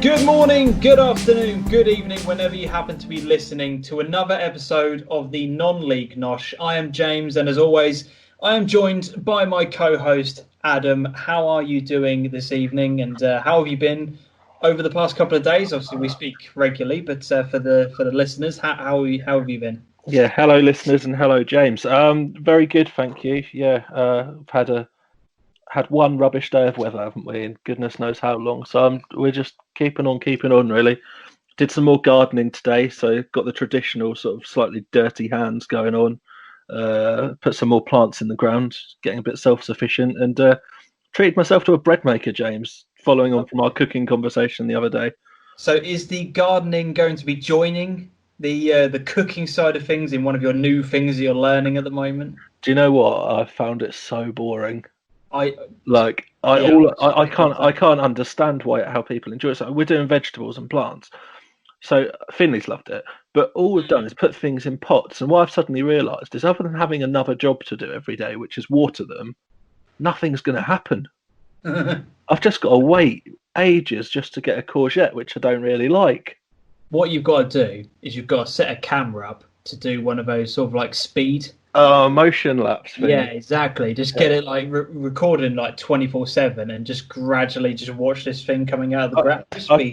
Good morning, good afternoon, good evening, whenever you happen to be listening to another episode of the non-league Nosh. I am James, and as always, I am joined by my co-host, Adam. How are you doing this evening, and how have you been over the past couple of days? Obviously, we speak regularly, but for the listeners, how have you been? Yeah, hello listeners, and hello James. Very good, thank you. Yeah, I've had one rubbish day of weather, haven't we? And goodness knows how long. So we're just keeping on, really. Did some more gardening today, so got the traditional sort of slightly dirty hands going on. Put some more plants in the ground, getting a bit self-sufficient, and treated myself to a bread maker, James, following on from our cooking conversation the other day. So is the gardening going to be joining the cooking side of things in one of your new things that you're learning at the moment? Do you know what? I found it so boring. I can't understand how people enjoy it. So we're doing vegetables and plants. So Finley's loved it, but all we've done is put things in pots. And what I've suddenly realised is, other than having another job to do every day, which is water them, nothing's going to happen. I've just got to wait ages just to get a courgette, which I don't really like. What you've got to do is you've got to set a camera up to do one of those sort of like speed. Motion lapse thing. Yeah, exactly. Just get it like recording like 24/7 and just gradually just watch this thing coming out of the ground.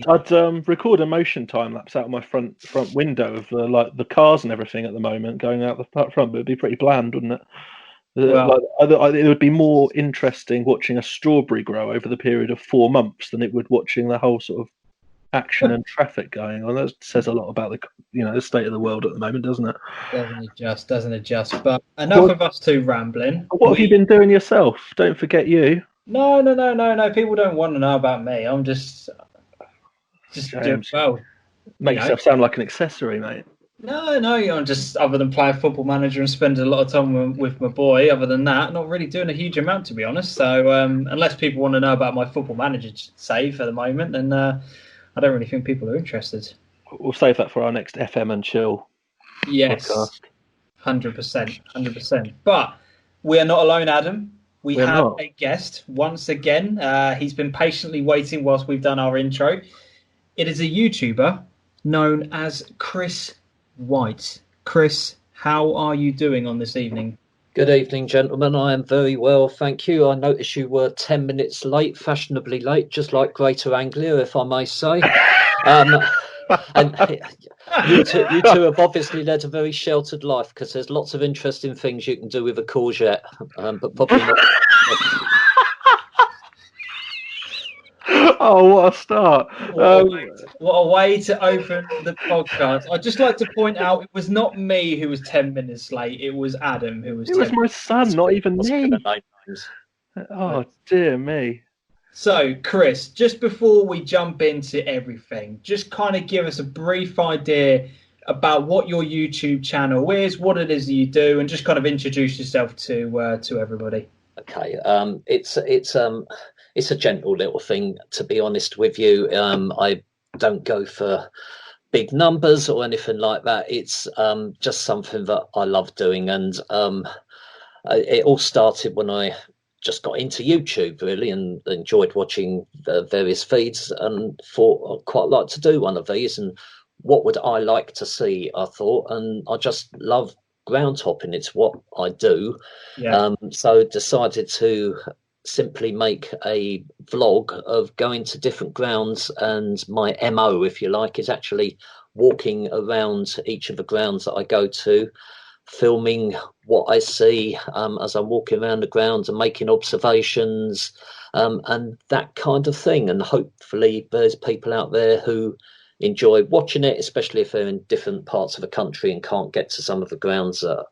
I'd record a motion time lapse out of my front window of the cars and everything at the moment going out the front, but it'd be pretty bland, wouldn't it? Well, it would be more interesting watching a strawberry grow over the period of 4 months than it would watching the whole sort of action and traffic going on. That says a lot about the state of the world at the moment, doesn't it? Doesn't it just? But enough of us two rambling. What have you been doing yourself? Don't forget you. No. People don't want to know about me. I'm just doing well. Make yourself sound like an accessory, mate. No, I'm just, other than playing Football Manager and spending a lot of time with my boy, other than that, not really doing a huge amount, to be honest. So unless people want to know about my Football Manager save at the moment, then I don't really think people are interested. We'll save that for our next FM and Chill. Yes, podcast. 100%. But we are not alone, Adam. We have a guest once again. He's been patiently waiting whilst we've done our intro. It is a YouTuber known as Chris White. Chris, how are you doing on this evening? Good evening, gentlemen. I am very well, thank you. I noticed you were 10 minutes late, fashionably late, just like Greater Anglia, if I may say. And you two have obviously led a very sheltered life, because there's lots of interesting things you can do with a courgette, but probably not. Oh, what a start. What a way to open the podcast. I'd just like to point out, it was not me who was 10 minutes late. It was Adam who was 10 minutes. It was my son, not even me. Oh, dear me. So, Chris, just before we jump into everything, just kind of give us a brief idea about what your YouTube channel is, what it is that you do, and just kind of introduce yourself to everybody. Okay, it's a gentle little thing, to be honest with you. I don't go for big numbers or anything like that. It's just something that I love doing, and it all started when I just got into YouTube, really, and enjoyed watching the various feeds, and thought I'd quite like to do one of these, and what would I like to see, I thought, and I just love ground hopping. It's what I do. So decided to simply make a vlog of going to different grounds, and my MO, if you like, is actually walking around each of the grounds that I go to, filming what I see as I'm walking around the grounds and making observations and that kind of thing. And hopefully there's people out there who enjoy watching it, especially if they're in different parts of the country and can't get to some of the grounds that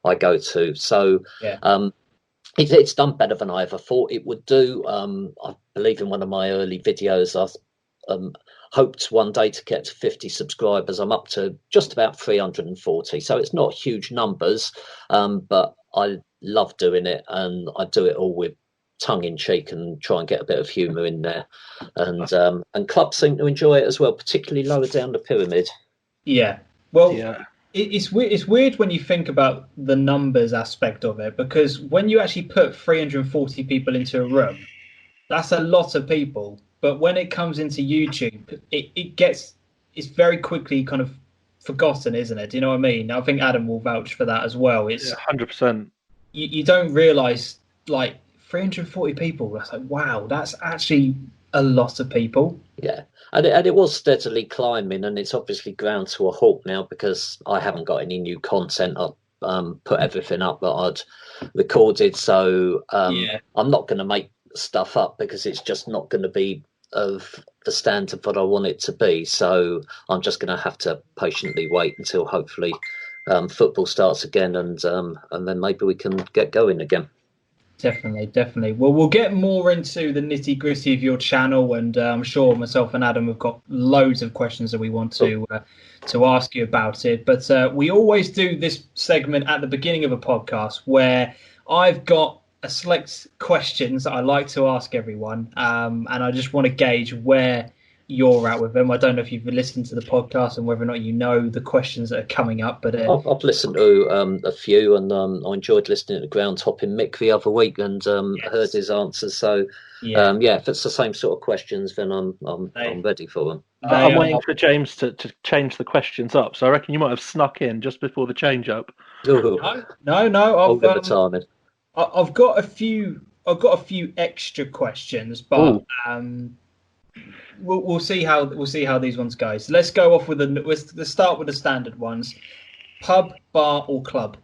I go to. So it's done better than I ever thought it would do. I believe in one of my early videos, I hoped one day to get to 50 subscribers. I'm up to just about 340. So it's not huge numbers, but I love doing it, and I do it all with tongue in cheek and try and get a bit of humour in there. And clubs seem to enjoy it as well, particularly lower down the pyramid. Yeah. Well, it's weird when you think about the numbers aspect of it, because when you actually put 340 people into a room, that's a lot of people. but when it comes into YouTube, it's very quickly kind of forgotten, isn't it? Do you know what I mean? I think Adam will vouch for that as well. It's 100%. You don't realise, like, 340 people. That's like, wow, that's actually a lot of people. Yeah, and it was steadily climbing, and it's obviously ground to a halt now because I haven't got any new content. I've put everything up that I'd recorded, so I'm not going to make stuff up because it's just not going to be of the standard that I want it to be. So I'm just going to have to patiently wait until hopefully football starts again, and then maybe we can get going again. Definitely. Well, we'll get more into the nitty gritty of your channel, and I'm sure myself and Adam have got loads of questions that we want to ask you about it. But we always do this segment at the beginning of a podcast where I've got a select questions that I like to ask everyone, and I just want to gauge where you're at with them. I don't know if you've listened to the podcast and whether or not you know the questions that are coming up, but I've listened to a few, and I enjoyed listening to Groundhopping Mick the other week, and heard his answers. So if it's the same sort of questions, then I'm ready for them. I'm waiting for James to change the questions up, so I reckon you might have snuck in just before the change up. No. I've got a few extra questions, but we'll see how these ones go. So let's go off with let's start with the standard ones: pub, bar, or club.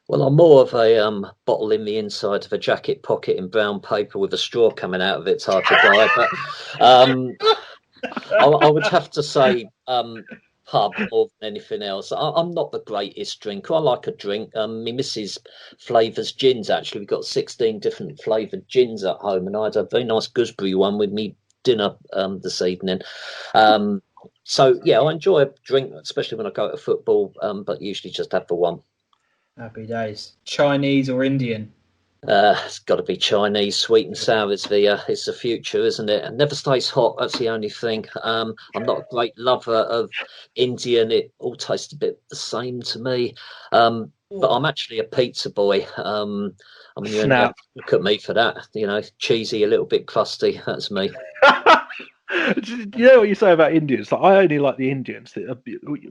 Well, I'm more of a bottle in the inside of a jacket pocket in brown paper with a straw coming out of it type of guy. But I would have to say pub more than anything else. I'm not the greatest drinker. I like a drink. My missus flavours gins, actually. We've got 16 different flavoured gins at home, and I had a very nice gooseberry one with me dinner this evening. So I enjoy a drink, especially when I go to football, but usually just have the one. Happy days. Chinese or Indian? It's got to be Chinese. Sweet and sour is the future, isn't it? And never stays hot. That's the only thing. I'm not a great lover of Indian. It all tastes a bit the same to me. But I'm actually a pizza boy. You look at me for that. Cheesy, a little bit crusty. That's me. You know what you say about Indians? Like, I only like the Indians that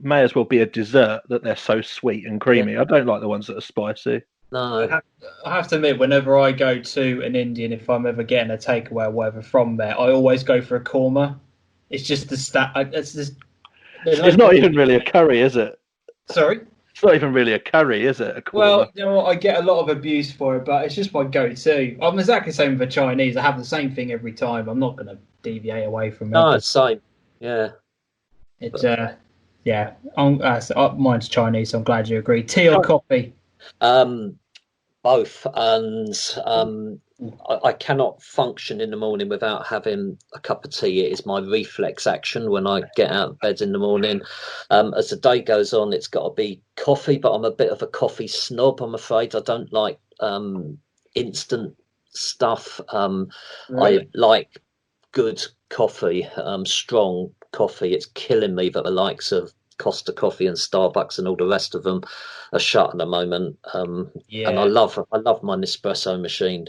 may as well be a dessert, that they're so sweet and creamy. I don't like the ones that are spicy. No. I have to admit, whenever I go to an Indian, if I'm ever getting a takeaway or whatever from there, I always go for a korma. It's just it's not even really a curry, is it? Sorry? It's not even really a curry, is it? Well, you know what? I get a lot of abuse for it, but it's just my go-to. I'm exactly the same with the Chinese. I have the same thing every time. I'm not going to deviate away from it. No, it's same. Yeah. It's mine's Chinese. So I'm glad you agree. Tea or coffee? Both, and I cannot function in the morning without having a cup of tea. It is my reflex action when I get out of bed in the morning. As the day goes on, it's got to be coffee, but I'm a bit of a coffee snob, I'm afraid. I don't like instant stuff. Really? I like good coffee, strong coffee. It's killing me that the likes of Costa Coffee and Starbucks and all the rest of them are shut at the moment. And I love my Nespresso machine,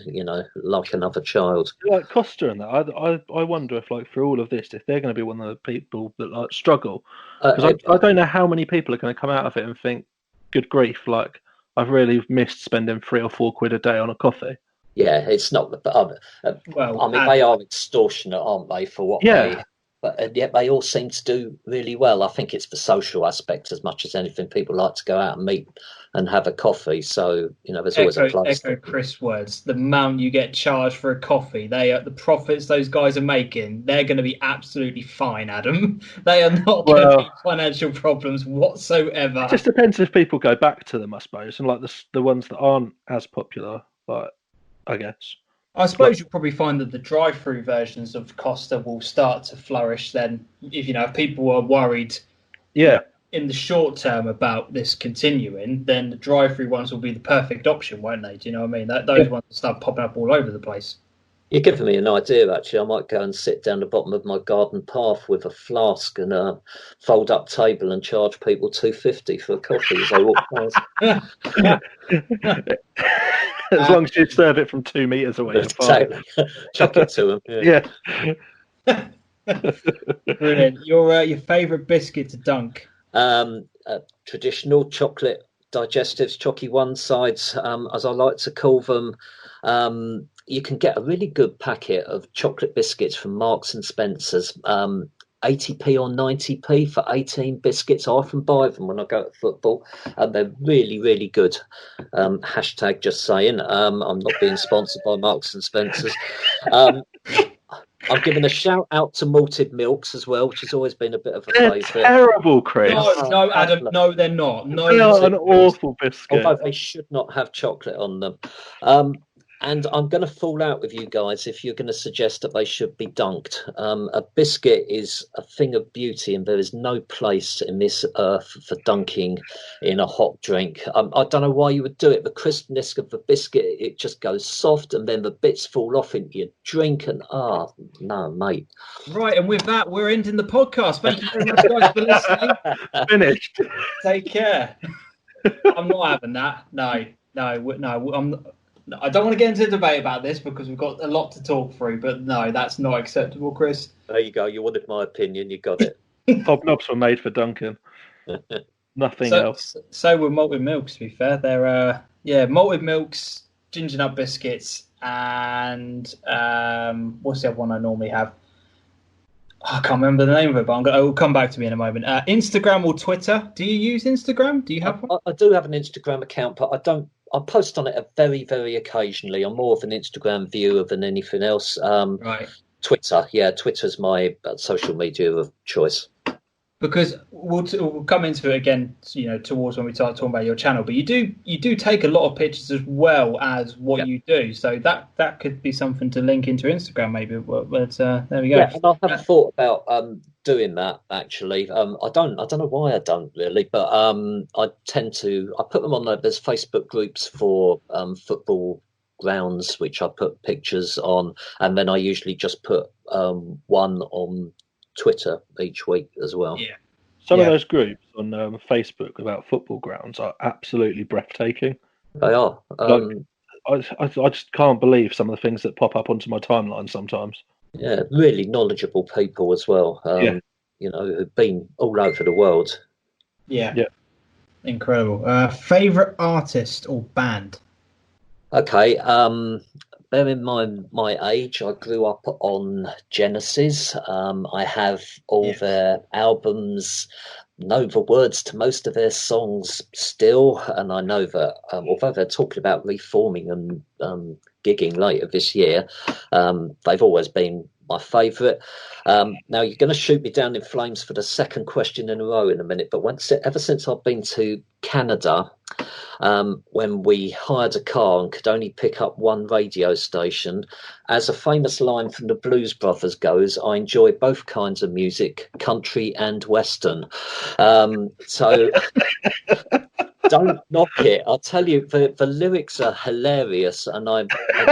like another child. Like Costa and that, I wonder if, like, for all of this, if they're going to be one of the people that like struggle, because I don't know how many people are going to come out of it and think, good grief, like, I've really missed spending £3 or £4 a day on a coffee. Yeah, it's not. They are extortionate, aren't they, for what they? But yet they all seem to do really well. I think it's the social aspect as much as anything. People like to go out and meet and have a coffee. So, there's always a place. Echo Chris' words. The amount you get charged for a coffee, the profits those guys are making, they're going to be absolutely fine, Adam. They are not going to be financial problems whatsoever. It just depends if people go back to them, I suppose. And like the ones that aren't as popular, like, I guess. I suppose you'll probably find that the drive-through versions of Costa will start to flourish then. If people are worried in the short term about this continuing, then the drive-through ones will be the perfect option, won't they? Do you know what I mean? Those ones will start popping up all over the place. You're giving me an idea, actually. I might go and sit down the bottom of my garden path with a flask and a fold-up table and charge people $2.50 for a coffee as they walk past. As long as you serve it from 2 meters away. Exactly. Chuck it to them. Yeah. Brilliant. Your favourite biscuit to dunk? Traditional chocolate digestives, chalky one sides, as I like to call them. You can get a really good packet of chocolate biscuits from Marks and Spencer's. 80p or 90p for 18 biscuits. I often buy them when I go to football, and they're really, really good. Hashtag just saying. I'm not being sponsored by Marks and Spencer's. I'm giving a shout out to malted milks as well, which has always been a bit of a favourite. Terrible, Chris. No, Adam. No, they're not. No, they are an awful biscuit. Although they should not have chocolate on them. And I'm going to fall out with you guys if you're going to suggest that they should be dunked. A biscuit is a thing of beauty, and there is no place in this earth for dunking in a hot drink. I don't know why you would do it. The crispness of the biscuit, it just goes soft, and then the bits fall off into your drink. And no, mate. Right, and with that, we're ending the podcast. Thank you very much, guys, for listening. Finished. Take care. I'm not having that. No. I don't want to get into a debate about this because we've got a lot to talk through, but no, that's not acceptable, Chris. There you go. You wanted my opinion. You got it. Hobnobs were made for dunking. Nothing else. So were malted milks, to be fair. They're, malted milks, ginger nut biscuits, and what's the other one I normally have? I can't remember the name of it, but it will come back to me in a moment. Instagram or Twitter? Do you use Instagram? Do you have one? I do have an Instagram account, but I post on it very, very occasionally. I'm more of an Instagram viewer than anything else. Right. Twitter, Twitter's my social media of choice. Because we'll come into it again, towards when we start talking about your channel. But you do take a lot of pictures as well as what you do. So that could be something to link into Instagram, maybe. But there we go. Yeah, and I haven't thought about doing that actually. I don't know why I don't really, but I put them on. There's Facebook groups for football grounds, which I put pictures on, and then I usually just put one on Twitter each week as well. Yeah. Some of those groups on Facebook about football grounds are absolutely breathtaking. They are. I just can't believe some of the things that pop up onto my timeline sometimes. Yeah, really knowledgeable people as well. Who've been all over the world. Yeah. Incredible. Favorite artist or band? Okay. Bear in mind my age. I grew up on Genesis. I have all their albums, know the words to most of their songs still, and I know that although they're talking about reforming and gigging later this year, they've always been my favourite. Now you're going to shoot me down in flames for the second question in a row in a minute, but ever since I've been to Canada, when we hired a car and could only pick up one radio station, as a famous line from the Blues Brothers goes, I enjoy both kinds of music, country and western. So don't knock it. I'll tell you, the lyrics are hilarious, and I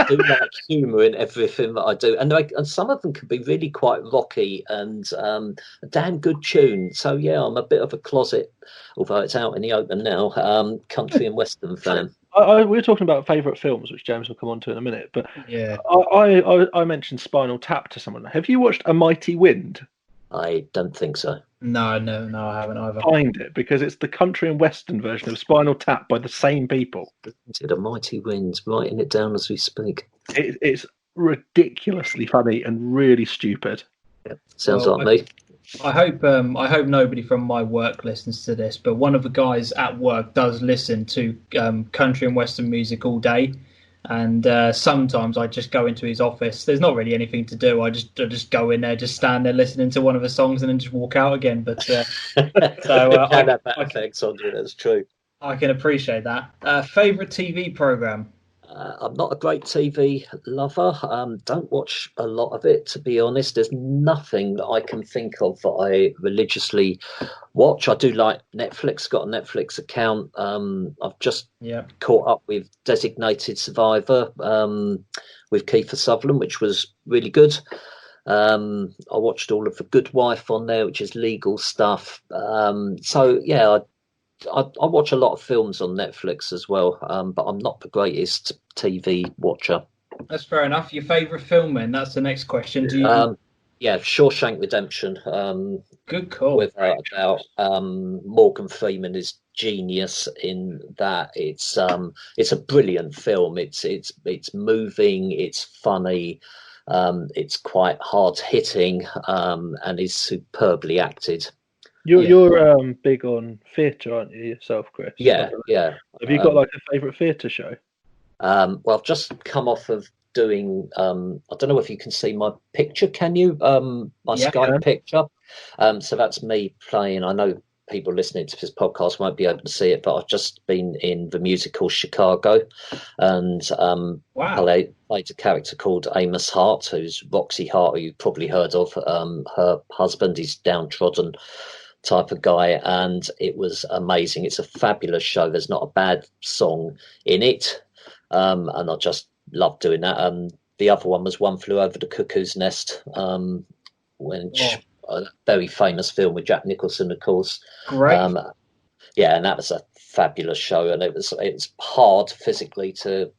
do like humour in everything that I do. And some of them can be really quite rocky and a damn good tune. So, yeah, I'm a bit of a closet, although it's out in the open now, country and western fan. We're talking about favourite films, which James will come on to in a minute. But I mentioned Spinal Tap to someone. Have you watched A Mighty Wind? I don't think so. No, I haven't either. Find it, because it's the country and western version of Spinal Tap by the same people. Is it A Mighty Wind? Writing it down as we speak. It's ridiculously funny and really stupid. Yeah, sounds like me. I hope nobody from my work listens to this, but one of the guys at work does listen to country and western music all day, and sometimes I just go into his office. There's not really anything to do. I just go in there, just stand there listening to one of the songs, and then just walk out again. But can have that effect on you. That's true. I can appreciate that. Favorite TV program? I'm not a great TV lover. Don't watch a lot of it, to be honest. There's nothing that I can think of that I religiously watch. I do like Netflix, got a Netflix account. I've just caught up with Designated Survivor with Kiefer Sutherland, which was really good. I watched all of The Good Wife on there, which is legal stuff. I watch a lot of films on Netflix as well, but I'm not the greatest TV watcher. That's fair enough. Your favourite film, then? That's the next question. Do you? Yeah, Shawshank Redemption. Good call. Without a doubt, Morgan Freeman is genius in that. It's a brilliant film. It's moving. It's funny. It's quite hard hitting, and is superbly acted. You're big on theatre, aren't you yourself, Chris? Yeah, yeah. Have you got like a favourite theatre show? Well, I've just come off of doing. I don't know if you can see my picture. Can you? My Skype picture. So that's me playing. I know people listening to this podcast won't be able to see it, but I've just been in the musical Chicago, and played a character called Amos Hart, who's Roxy Hart, who you've probably heard of. Her husband, he's downtrodden type of guy, and it was amazing. It's a fabulous show. There's not a bad song in it, and I just love doing that. The other one was One Flew Over the Cuckoo's Nest, which a very famous film with Jack Nicholson, of course. Great. Yeah, and that was a fabulous show, and it was hard physically to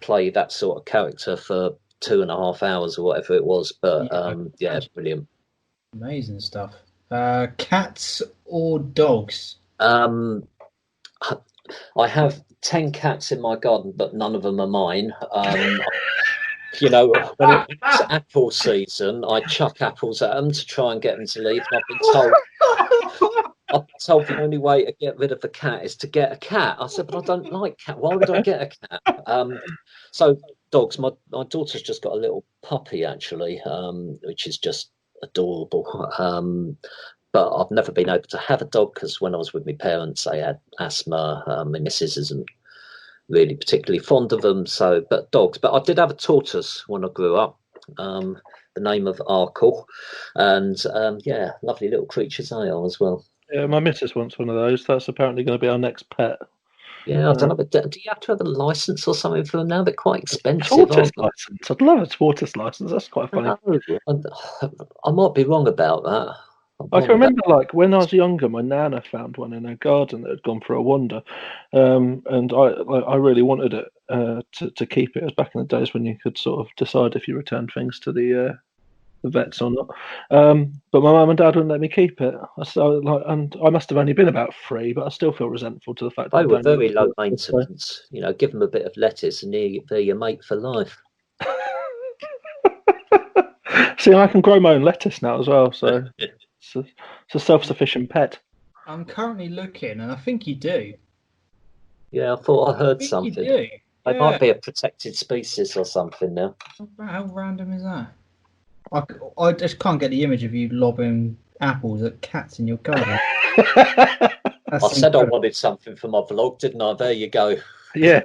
play that sort of character for 2.5 hours or whatever it was, but it's brilliant. Amazing stuff. Cats or dogs? I have 10 cats in my garden, but none of them are mine. You know, when it's apple season, I chuck apples at them to try and get them to leave. And I've been told the only way to get rid of a cat is to get a cat. I said, but I don't like cat. Why would I get a cat? So dogs. My daughter's just got a little puppy actually, which is just adorable. But I've never been able to have a dog because when I was with my parents, they had asthma. My missus isn't really particularly fond of them. So, but dogs. But I did have a tortoise when I grew up. The name of Arkle, and lovely little creatures they are as well. Yeah, my missus wants one of those. That's apparently going to be our next pet. Yeah, I don't know. But do you have to have a license or something for them now? They're quite expensive. Tortoise license. I'd love a tortoise license. That's quite funny. I might be wrong about that. I can remember, like when I was younger, my nana found one in her garden that had gone for a wander, and I really wanted it to keep it. It was back in the days when you could sort of decide if you returned things to the vets or not. But my mum and dad wouldn't let me keep it. And I must have only been about 3, but I still feel resentful to the fact that they were very low maintenance. You know, give them a bit of lettuce and they're your mate for life. See, I can grow my own lettuce now as well, so it's a self-sufficient pet. I'm currently looking, and I think you do. Yeah, I thought I heard something. You do. They might be a protected species or something now. How random is that? I just can't get the image of you lobbing apples at cats in your garden. I said I wanted something for my vlog, didn't I? There you go. Yeah.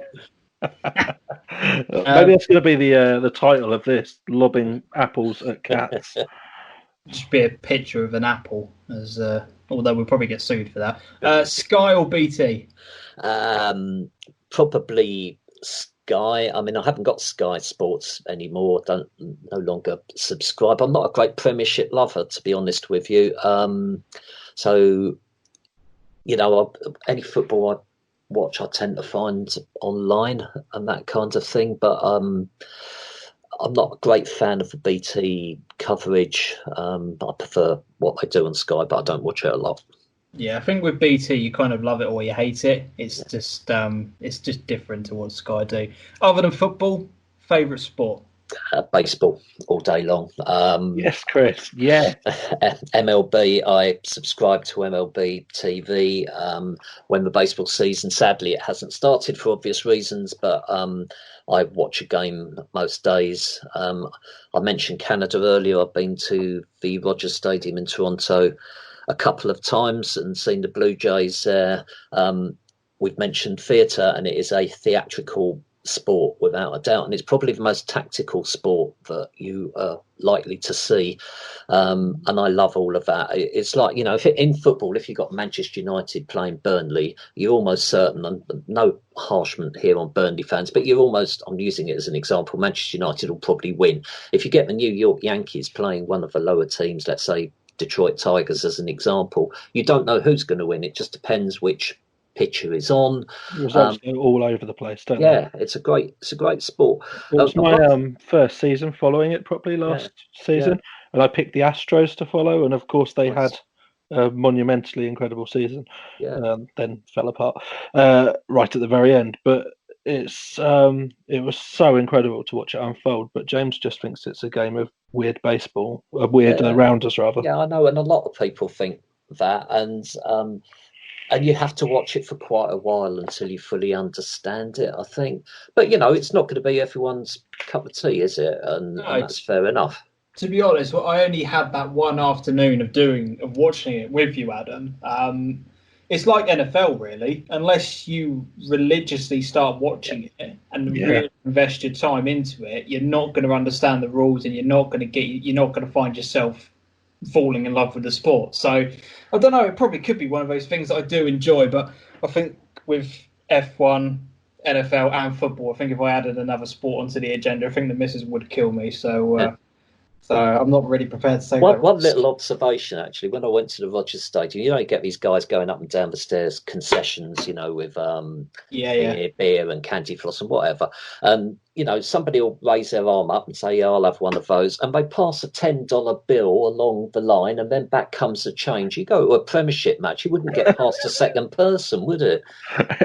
Maybe that's going to be the title of this: lobbing apples at cats. Just be a picture of an apple, as although we'll probably get sued for that. Sky or BT? Probably Sky. I mean, I haven't got Sky Sports anymore. No longer subscribe. I'm not a great Premiership lover, to be honest with you. So, you know, any football I watch, I tend to find online and that kind of thing. But I'm not a great fan of the BT coverage. I prefer what they do on Sky, but I don't watch it a lot. Yeah, I think with BT you kind of love it or you hate it. It's just different to what Sky do. Other than football, favourite sport? Baseball all day long. Yes, Chris. Yeah. MLB. I subscribe to MLB TV when the baseball season. Sadly, it hasn't started for obvious reasons, but I watch a game most days. I mentioned Canada earlier. I've been to the Rogers Stadium in Toronto a couple of times and seen the Blue Jays there. We've mentioned theatre, and it is a theatrical sport without a doubt, and it's probably the most tactical sport that you are likely to see, and I love all of that. It's like, you know, in football, if you've got Manchester United playing Burnley, you're almost certain, and no harshment here on Burnley fans, but you're almost, I'm using it as an example, Manchester United will probably win. If you get the New York Yankees playing one of the lower teams, let's say Detroit Tigers as an example, you don't know who's going to win. It just depends which pitcher is on. Results go all over the place, don't they? It's a great sport. It was my first season following it properly last season. and I picked the Astros to follow, and of course they had a monumentally incredible season. Then fell apart right at the very end. But it was so incredible to watch it unfold. But James just thinks it's a game of weird baseball, weird rounders rather. Yeah, I know, and a lot of people think that, and you have to watch it for quite a while until you fully understand it, I think. But it's not going to be everyone's cup of tea, is it? And that's fair enough. To be honest, I only had that one afternoon of watching it with you, Adam. It's like NFL, really. Unless you religiously start watching it and really invest your time into it, you're not going to understand the rules, and you're not going to find yourself falling in love with the sport. So I don't know, it probably could be one of those things that I do enjoy, but I think with F1, NFL and football, I think if I added another sport onto the agenda, I think the missus would kill me. So I'm not really prepared to say one little observation, actually. When I went to the Rogers Stadium, you get these guys going up and down the stairs, concessions, with beer and candy floss and whatever. And, somebody will raise their arm up and say, yeah, I'll have one of those. And they pass a $10 bill along the line, and then back comes the change. You go to a Premiership match, you wouldn't get past a second person, would it?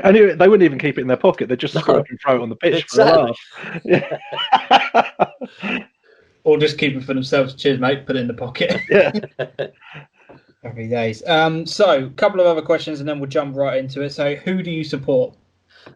And they wouldn't even keep it in their pocket. They'd just score and throw it on the pitch for a laugh. Or just keep it for themselves. Cheers, mate. Put it in the pocket. Yeah. Happy days. So, a couple of other questions, and then we'll jump right into it. So, who do you support?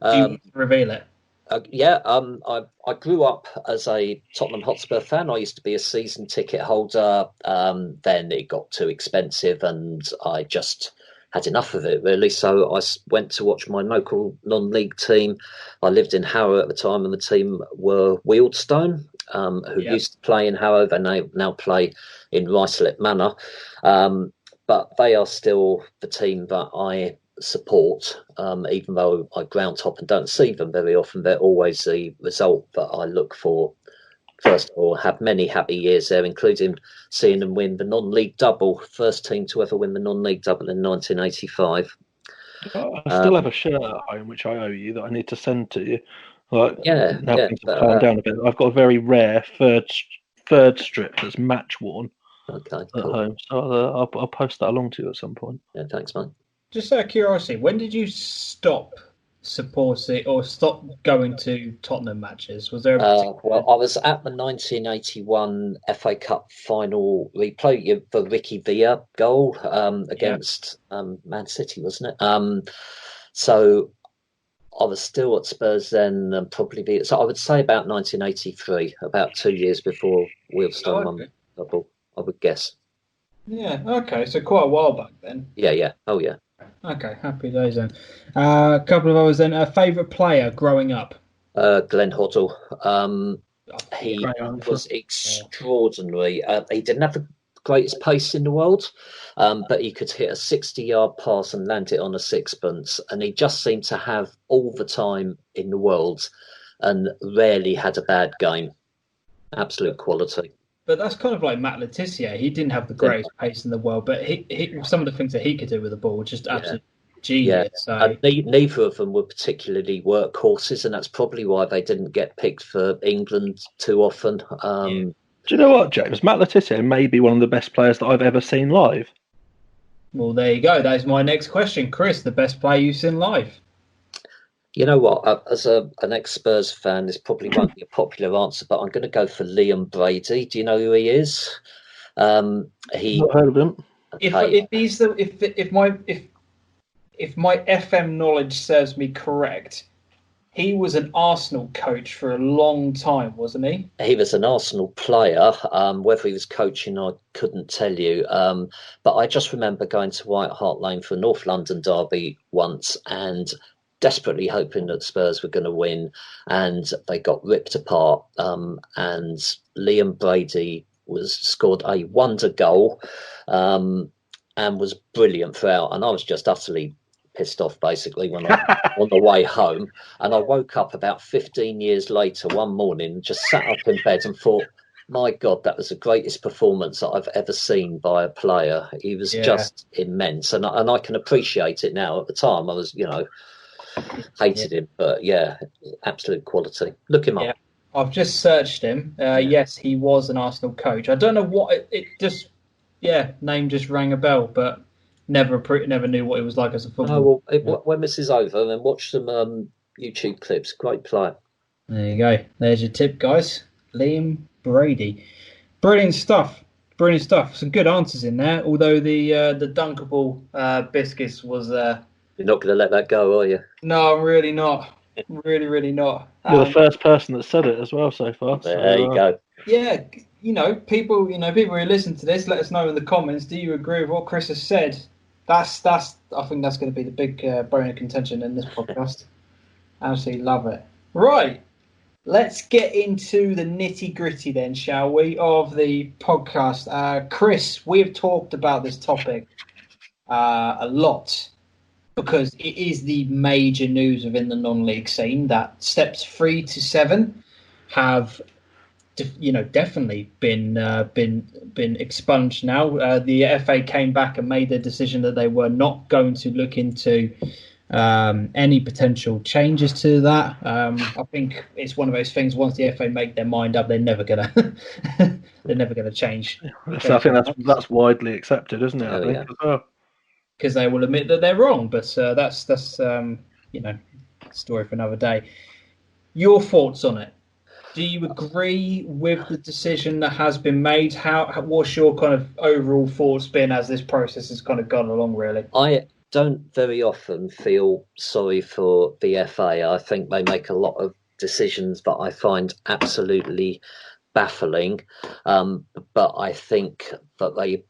Do you want to reveal it? I grew up as a Tottenham Hotspur fan. I used to be a season ticket holder. Then it got too expensive, and I just had enough of it, really. So I went to watch my local non-league team. I lived in Harrow at the time, and the team were Wealdstone, who used to play in Harrow. They now play in Ruislip Manor. But they are still the team that I support, even though I ground top and don't see them very often. They're always the result that I look for. First of all, have many happy years there, including seeing them win the non-league double, first team to ever win the non-league double in 1985. I still have a shirt at home which I owe you that I need to send to you. Now things have calmed down a bit. I've got a very rare third strip that's match worn at home, so I'll post that along to you at some point. Yeah, thanks, mate. Just out of curiosity, when did you stop supporting or stop going to Tottenham matches? Was there I was at the 1981 FA Cup final replay, the Ricky Villa goal against Man City, wasn't it? So I was still at Spurs then, and so I would say about 1983, about 2 years before Wealdstone won the double, I would guess. Yeah, okay, so quite a while back then. Yeah, oh yeah. Okay, happy days then. A couple of others then. Favourite player growing up? Glenn Hoddle. He was extraordinary. He didn't have the greatest pace in the world, but he could hit a 60-yard pass and land it on a sixpence. And he just seemed to have all the time in the world and rarely had a bad game. Absolute quality. But that's kind of like Matt Letizia. He didn't have the greatest pace in the world, but he some of the things that he could do with the ball were just absolute genius. Yeah. So. Neither of them were particularly workhorses, and that's probably why they didn't get picked for England too often. Do you know what, James? Matt Letizia may be one of the best players that I've ever seen live. Well, there you go. That is my next question. Chris, the best player you've seen live? You know what? As an ex-Spurs fan, this probably won't be a popular answer, but I'm going to go for Liam Brady. Do you know who he is? Not heard of him. Okay. If my FM knowledge serves me correct, he was an Arsenal coach for a long time, wasn't he? He was an Arsenal player. Whether he was coaching, I couldn't tell you. But I just remember going to White Hart Lane for a North London derby once and desperately hoping that Spurs were going to win, and they got ripped apart. And Liam Brady scored a wonder goal and was brilliant throughout. And I was just utterly pissed off, basically, when I on the way home. And I woke up about 15 years later one morning and just sat up in bed and thought, my God, that was the greatest performance that I've ever seen by a player. He was just immense. And I can appreciate it now. At the time, I was, hated him, but absolute quality. Look him up. I've just searched him. Yes, he was an Arsenal coach. I don't know what it just. Yeah, name just rang a bell, but never knew what it was like as a footballer. When this is over, then watch some YouTube clips. Great player. There you go. There's your tip, guys. Liam Brady. Brilliant stuff. Brilliant stuff. Some good answers in there. Although the dunkable biscuits was. You're not going to let that go, are you? No, I'm really not. Really, really not. You're the first person that said it as well so far. There you go. Yeah, people who listen to this, let us know in the comments. Do you agree with what Chris has said? That's. I think that's going to be the big bone of contention in this podcast. Absolutely love it. Right, let's get into the nitty gritty then, shall we, of the podcast? Chris, we have talked about this topic a lot because it is the major news within the non-league scene that steps 3 to 7 have. Definitely been expunged now. The FA came back and made the decision that they were not going to look into any potential changes to that. I think it's one of those things. Once the FA make their mind up, they're never gonna change. So I think that's widely accepted, isn't it? I think as well, because they will admit that they're wrong. But that's story for another day. Your thoughts on it? Do you agree with the decision that has been made? What's your kind of overall thoughts been as this process has kind of gone along, really? I don't very often feel sorry for the FA. I think they make a lot of decisions that I find absolutely baffling. But I think that they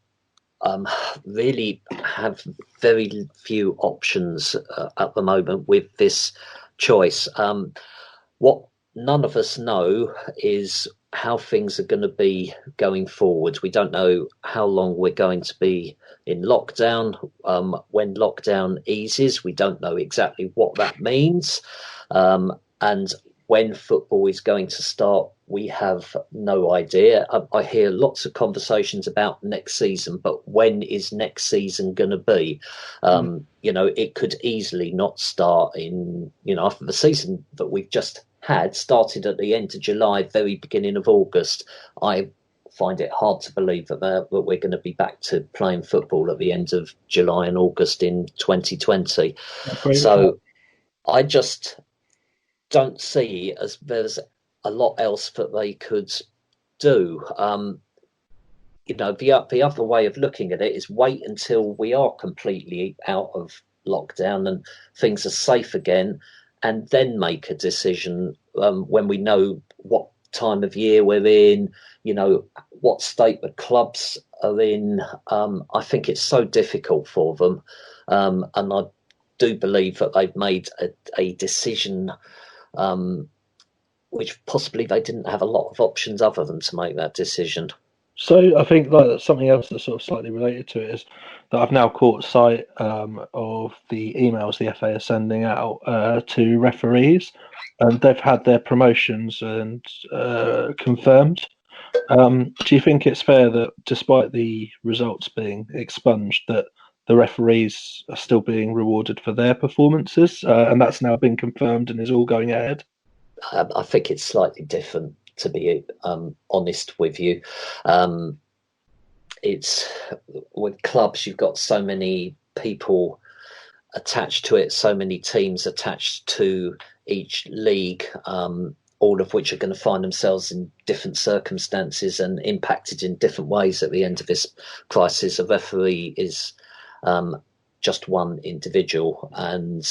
really have very few options at the moment with this choice. What none of us know is how things are going to be going forward. We don't know how long we're going to be in lockdown. When lockdown eases, we don't know exactly what that means. And when football is going to start, we have no idea. I hear lots of conversations about next season, but when is next season going to be? It could easily not start after the season that we've just had started at the end of July, very beginning of August. I find it hard to believe that we're going to be back to playing football at the end of July and August in 2020. So I just don't see as there's a lot else that they could do. The other way of looking at it is wait until we are completely out of lockdown and things are safe again, and then make a decision when we know what time of year we're in, what state the clubs are in. I think it's so difficult for them. And I do believe that they've made a decision which possibly they didn't have a lot of options other than to make that decision. So I think like something else that's sort of slightly related to it is that I've now caught sight of the emails the FA are sending out to referees, and they've had their promotions and confirmed. Do you think it's fair that despite the results being expunged, that the referees are still being rewarded for their performances, and that's now been confirmed and is all going ahead? I think it's slightly different, to be honest with you. It's with clubs, you've got so many people attached to it, so many teams attached to each league, all of which are going to find themselves in different circumstances and impacted in different ways at the end of this crisis. A referee is just one individual, and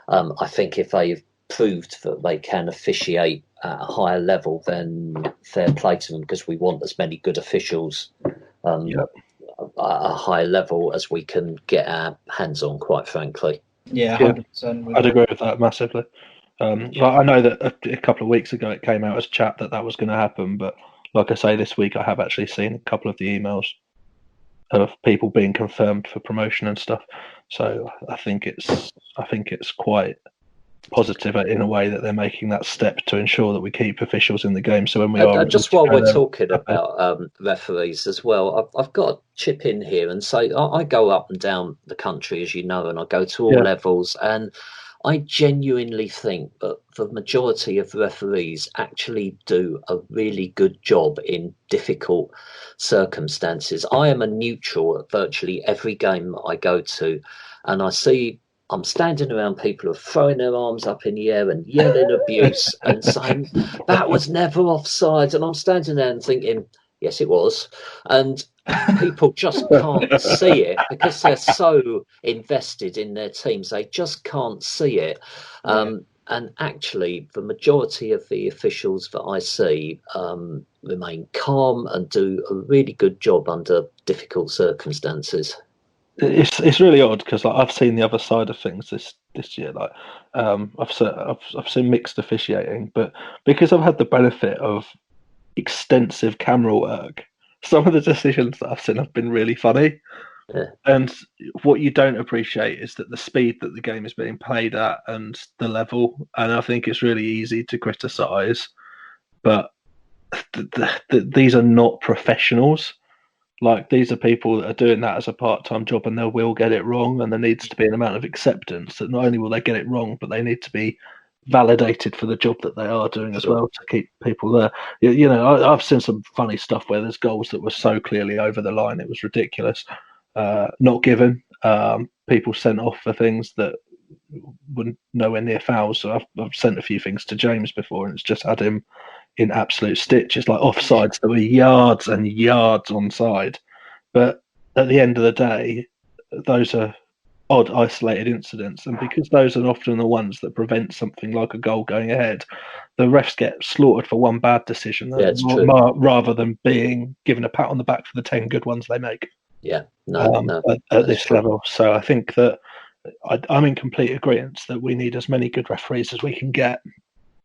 I think if they've proved that they can officiate at a higher level, then fair play to them, because we want as many good officials at a higher level as we can get our hands on, quite frankly. Yeah, 100%. I'd agree with that massively. I know that a couple of weeks ago it came out as chat that was going to happen, but like I say, this week I have actually seen a couple of the emails of people being confirmed for promotion and stuff. So I think it's quite positive in a way that they're making that step to ensure that we keep officials in the game. So when we are just while we're talking about referees as well, I've got to chip in here and say I go up and down the country, as you know, and I go to all levels, and I genuinely think that the majority of referees actually do a really good job in difficult circumstances. I am a neutral at virtually every game I go to, and I'm standing around people who are throwing their arms up in the air and yelling abuse and saying, that was never offside. And I'm standing there and thinking, yes, it was. And people just can't see it because they're so invested in their teams. They just can't see it. And actually, the majority of the officials that I see remain calm and do a really good job under difficult circumstances. It's really odd because I've seen the other side of things this year. Like I've seen mixed officiating, but because I've had the benefit of extensive camera work, some of the decisions that I've seen have been really funny. Yeah. And what you don't appreciate is that the speed that the game is being played at and the level. And I think it's really easy to criticise, but these are not professionals. Like, these are people that are doing that as a part-time job, and they will get it wrong, and there needs to be an amount of acceptance that not only will they get it wrong, but they need to be validated for the job that they are doing as well to keep people there. You know, I've seen some funny stuff where there's goals that were so clearly over the line, it was ridiculous. Not given. People sent off for things that wouldn't nowhere near fouls. So I've sent a few things to James before, and it's just had him in absolute stitches, like offsides that were yards and yards onside. But at the end of the day, those are odd, isolated incidents, and because those are often the ones that prevent something like a goal going ahead, the refs get slaughtered for one bad decision rather than being given a pat on the back for the 10 good ones they make. Yeah, at this level. So I think that I'm in complete agreement that we need as many good referees as we can get.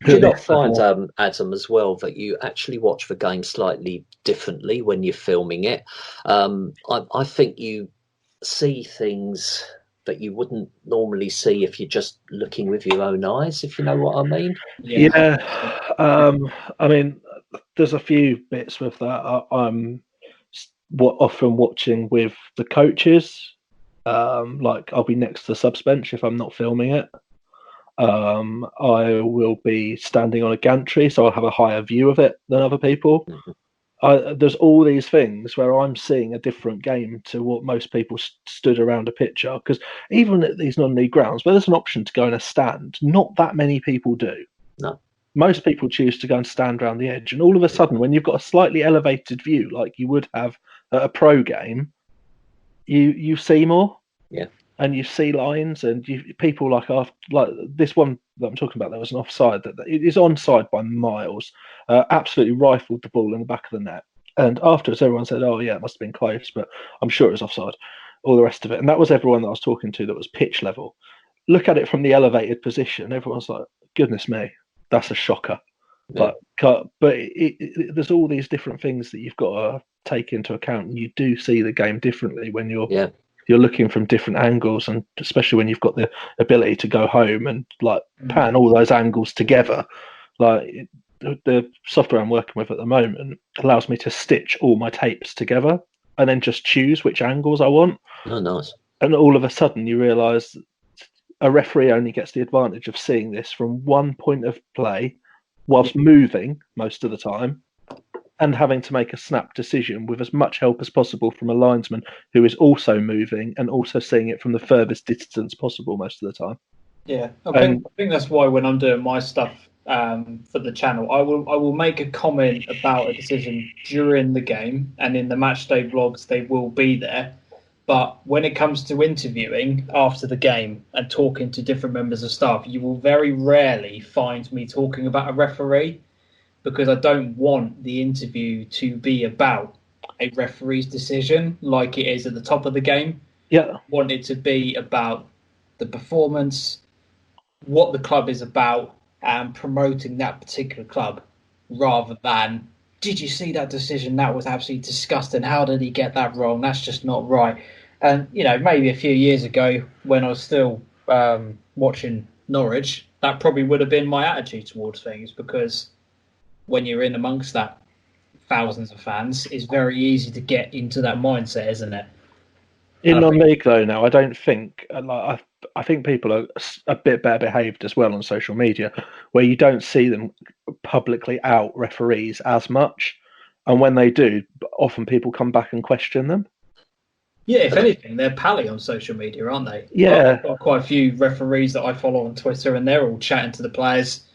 Do you not find, Adam, as well, that you actually watch the game slightly differently when you're filming it? I think you see things that you wouldn't normally see if you're just looking with your own eyes, if you know what I mean. Yeah. I mean, there's a few bits with that. I'm often watching with the coaches. Like, I'll be next to the subs bench if I'm not filming it. I will be standing on a gantry, so I'll have a higher view of it than other people. Mm-hmm. There's all these things where I'm seeing a different game to what most people stood around a picture. Because even at these non-league grounds, where there's an option to go in a stand, not that many people do. No. Most people choose to go and stand around the edge. And all of a sudden, when you've got a slightly elevated view, like you would have at a pro game, you see more. Yeah. And you see lines, and people like this one that I'm talking about. There was an offside that it is onside by miles. Absolutely rifled the ball in the back of the net. And afterwards, everyone said, "Oh yeah, it must have been close, but I'm sure it was offside." All the rest of it, and that was everyone that I was talking to that was pitch level. Look at it from the elevated position. Everyone's like, "Goodness me, that's a shocker." Yeah. But there's all these different things that you've got to take into account, and you do see the game differently when you're looking from different angles, and especially when you've got the ability to go home and like pan all those angles together. Like, the software I'm working with at the moment allows me to stitch all my tapes together and then just choose which angles I want. Oh, nice. And all of a sudden you realise a referee only gets the advantage of seeing this from one point of play whilst moving most of the time, and having to make a snap decision with as much help as possible from a linesman who is also moving and also seeing it from the furthest distance possible most of the time. Yeah, I think that's why when I'm doing my stuff for the channel, I will make a comment about a decision during the game, and in the matchday vlogs they will be there. But when it comes to interviewing after the game and talking to different members of staff, you will very rarely find me talking about a referee, because I don't want the interview to be about a referee's decision like it is at the top of the game. Yeah. I want it to be about the performance, what the club is about, and promoting that particular club, rather than, did you see that decision? That was absolutely disgusting. How did he get that wrong? That's just not right. And, you know, maybe a few years ago when I was still watching Norwich, that probably would have been my attitude towards things, because when you're in amongst that thousands of fans, it's very easy to get into that mindset, isn't it? In non-league though, now I don't think I think people are a bit better behaved as well on social media, where you don't see them publicly out referees as much, and when they do, often people come back and question them. Yeah, if anything, they're pally on social media, aren't they? Yeah. I've got quite a few referees that I follow on Twitter, and they're all chatting to the players,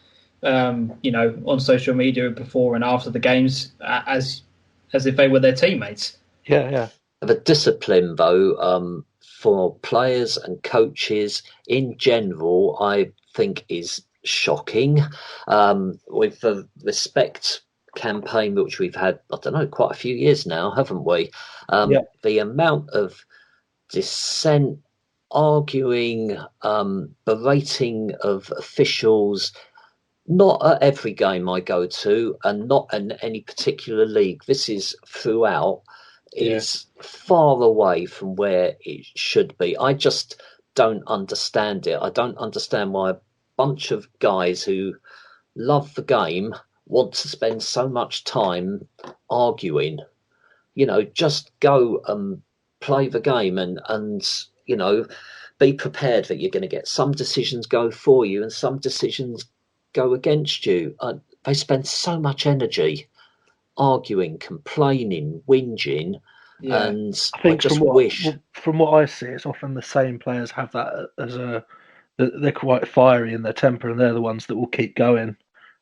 on social media before and after the games, as if they were their teammates. Yeah. The discipline, though, for players and coaches in general, I think is shocking. With the respect campaign, which we've had, I don't know, quite a few years now, haven't we? The amount of dissent, arguing, berating of officials, not at every game I go to, and not in any particular league. This is throughout. Is far away from where it should be. I just don't understand it. I don't understand why a bunch of guys who love the game want to spend so much time arguing. Just go and play the game and be prepared that you're going to get some decisions go for you and some decisions go against you. They spend so much energy arguing, complaining, whinging, and I think just from what I see, it's often the same players have that as they're quite fiery in their temper, and they're the ones that will keep going,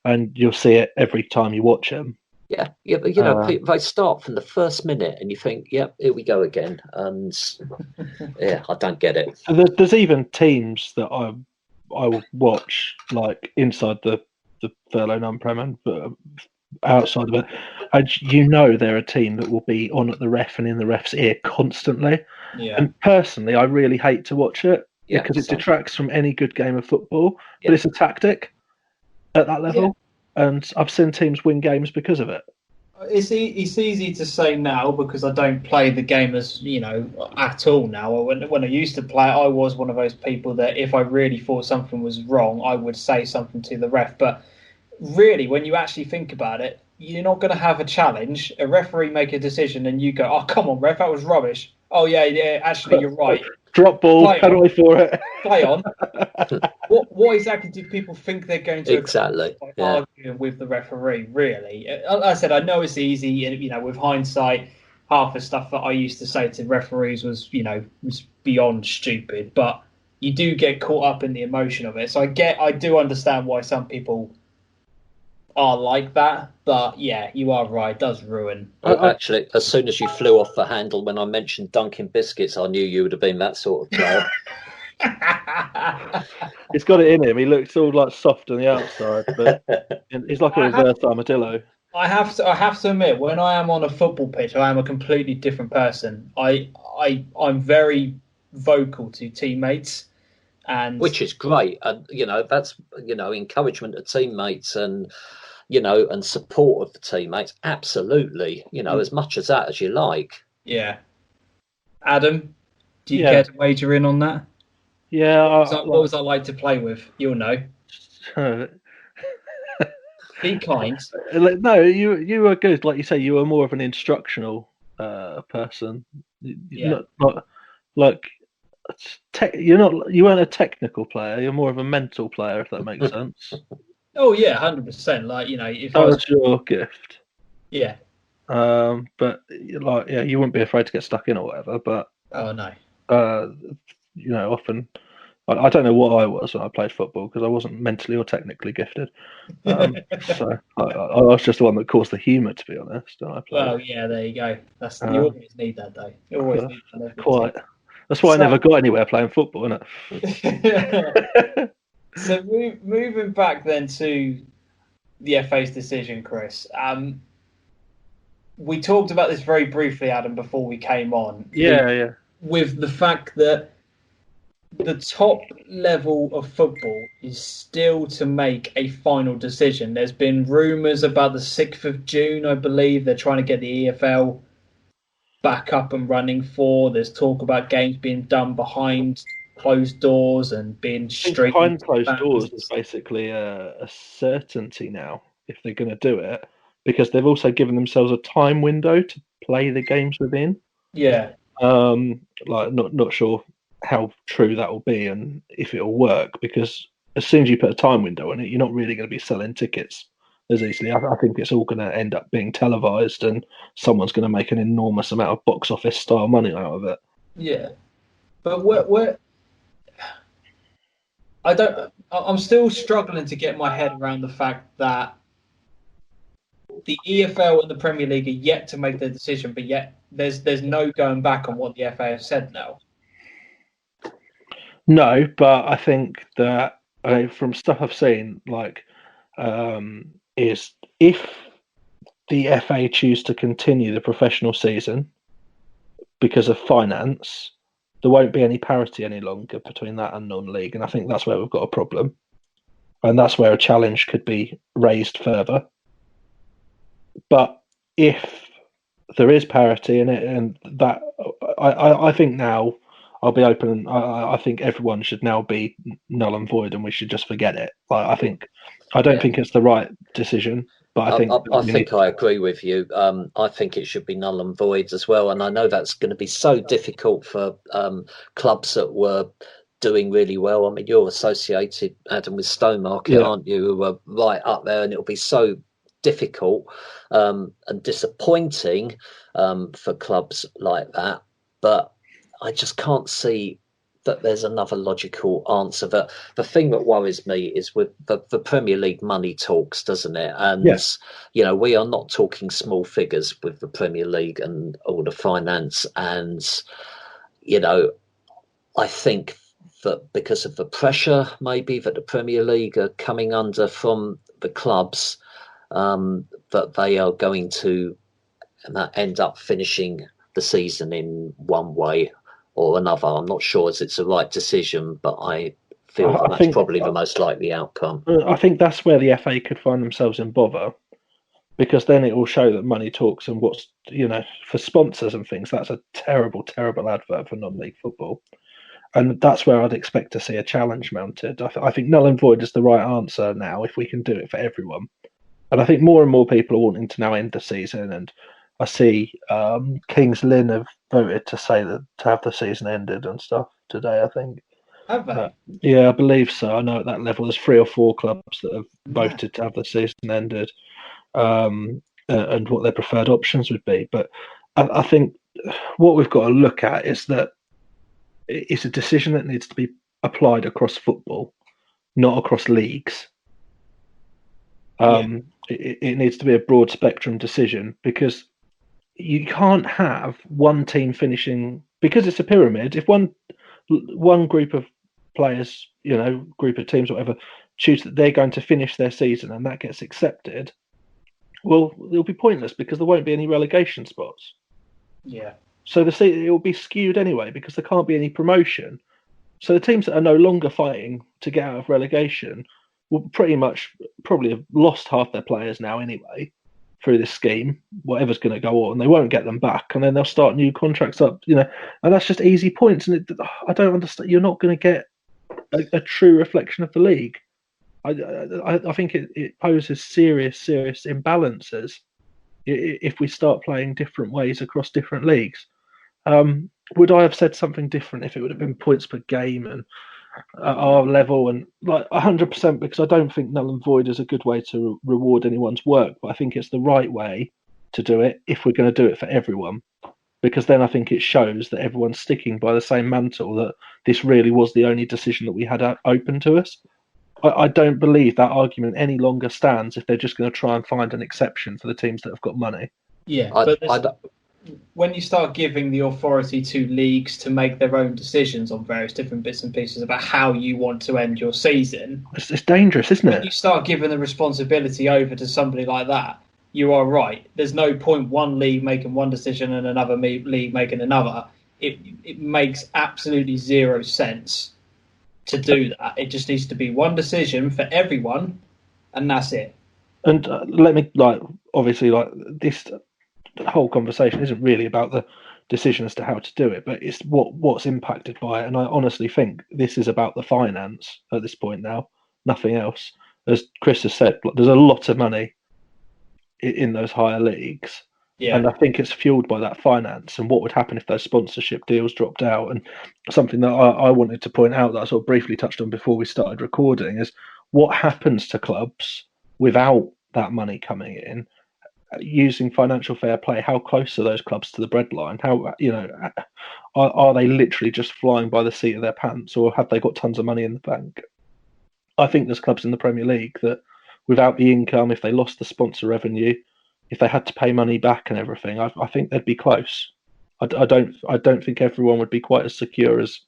and you'll see it every time you watch them. Yeah, but they start from the first minute, and you think, "Yep, here we go again." And I don't get it. There's even teams that I will watch, like inside the furlough non-prem and outside of it, and they're a team that will be on at the ref and in the ref's ear constantly. And personally, I really hate to watch it because it detracts from any good game of football. But it's a tactic at that level, and I've seen teams win games because of it. It's easy to say now because I don't play the game as at all now. When I used to play, I was one of those people that if I really thought something was wrong, I would say something to the ref. But really, when you actually think about it, you're not going to have a challenge. A referee make a decision, and you go, "Oh, come on, ref, that was rubbish." Oh yeah, actually, you're right. Drop ball, penalty for it. Play on. What exactly do people think they're going to exactly argue with the referee? Really, I said I know it's easy, and with hindsight, half the stuff that I used to say to referees was beyond stupid. But you do get caught up in the emotion of it. So I do understand why some people are like that, but you are right, it does ruin. Actually, as soon as you flew off the handle when I mentioned Dunkin' Biscuits, I knew you would have been that sort of player. He's got it in him. He looks all like soft on the outside, but he's like a reverse armadillo. I have to admit, when I am on a football pitch, I am a completely different person. I'm very vocal to teammates, and which is great. And that's encouragement of teammates and and support of the teammates. Absolutely, as much as that as you like. Yeah. Adam, do you care to wager in on that? Yeah. What was I like to play with? You'll know. Be kind. No, you were good. Like you say, you were more of an instructional person. Not like you weren't a technical player. You're more of a mental player, if that makes sense. Oh yeah, 100%. Like if that was your gift. Yeah. But you wouldn't be afraid to get stuck in or whatever. But oh no. Often I don't know what I was when I played football because I wasn't mentally or technically gifted. So I was just the one that caused the humour, to be honest. When I played. Well, yeah, there you go. You always need that, though. You always need that. Quite. That's why I never got anywhere playing football, isn't it? So moving back then to the FA's decision, Chris. We talked about this very briefly, Adam, before we came on. Yeah. With the fact that the top level of football is still to make a final decision. There's been rumours about the 6th of June, I believe. They're trying to get the EFL back up and running for. There's talk about games being done behind closed doors and being streamed. Behind closed doors is basically a certainty now if they're going to do it, because they've also given themselves a time window to play the games within. Yeah. Not sure how true that will be and if it will work, because as soon as you put a time window on it, you're not really going to be selling tickets as easily. I think it's all going to end up being televised, and someone's going to make an enormous amount of box office style money out of it. Yeah, but I'm still struggling to get my head around the fact that the EFL and the Premier League are yet to make their decision, but yet there's no going back on what the FA have said now. No, but I think that from stuff I've seen, is if the FA choose to continue the professional season because of finance, there won't be any parity any longer between that and non-league, and I think that's where we've got a problem, and that's where a challenge could be raised further. But if there is parity in it, and that I think now, I'll be open. I think everyone should now be null and void, and we should just forget it. I don't think it's the right decision, but I think I agree with you. I think it should be null and void as well, and I know that's going to be so difficult for clubs that were doing really well. I mean, you're associated, Adam, with Stowmarket, aren't you? Who are right up there, and it'll be so difficult and disappointing for clubs like that. But I just can't see that there's another logical answer. The thing that worries me is with the Premier League money talks, doesn't it? And, we are not talking small figures with the Premier League and all the finance. And, I think that because of the pressure, maybe, that the Premier League are coming under from the clubs, that they are going to end up finishing the season in one way or another. I'm not sure as it's the right decision, but I feel that's probably the most likely outcome. I think that's where the FA could find themselves in bother, because then it will show that money talks, and what's, for sponsors and things, that's a terrible, terrible advert for non-league football. And that's where I'd expect to see a challenge mounted. I think null and void is the right answer now if we can do it for everyone. And I think more and more people are wanting to now end the season, and I see Kings Lynn have voted to say that to have the season ended and stuff today, I think. Have they? Yeah, I believe so. I know at that level there's 3 or 4 clubs that have voted to have the season ended, and what their preferred options would be. But I think what we've got to look at is that it's a decision that needs to be applied across football, not across leagues. It needs to be a broad spectrum decision, because you can't have one team finishing, because it's a pyramid. If one group of players, group of teams, whatever, choose that they're going to finish their season and that gets accepted, well, it'll be pointless because there won't be any relegation spots. Yeah. So it will be skewed anyway because there can't be any promotion. So the teams that are no longer fighting to get out of relegation will pretty much probably have lost half their players now anyway through this scheme. Whatever's going to go on, they won't get them back, and then they'll start new contracts up. And that's just easy points. And I don't understand. You're not going to get a true reflection of the league. I think it poses serious imbalances if we start playing different ways across different leagues. Would I have said something different if it would have been points per game and at our level, and 100%, because I don't think null and void is a good way to reward anyone's work, but I think it's the right way to do it if we're going to do it for everyone, because then I think it shows that everyone's sticking by the same mantle, that this really was the only decision that we had open to us. I don't believe that argument any longer stands if they're just going to try and find an exception for the teams that have got money. Yeah, when you start giving the authority to leagues to make their own decisions on various different bits and pieces about how you want to end your season, it's dangerous, isn't it? When you start giving the responsibility over to somebody like that, you are right. There's no point one league making one decision and another league making another. It makes absolutely zero sense to do that. It just needs to be one decision for everyone, and that's it. And let me, obviously, this whole conversation isn't really about the decision as to how to do it, but it's what's impacted by it. And I honestly think this is about the finance at this point now, nothing else. As Chris has said, there's a lot of money in those higher leagues. And I think it's fueled by that finance and what would happen if those sponsorship deals dropped out. And something that I wanted to point out that I sort of briefly touched on before we started recording is what happens to clubs without that money coming in, using financial fair play. How close are those clubs to the breadline? How, are they literally just flying by the seat of their pants, or have they got tons of money in the bank? I think there's clubs in the Premier League that without the income, if they lost the sponsor revenue, if they had to pay money back and everything, I think they'd be close. I don't think everyone would be quite as secure as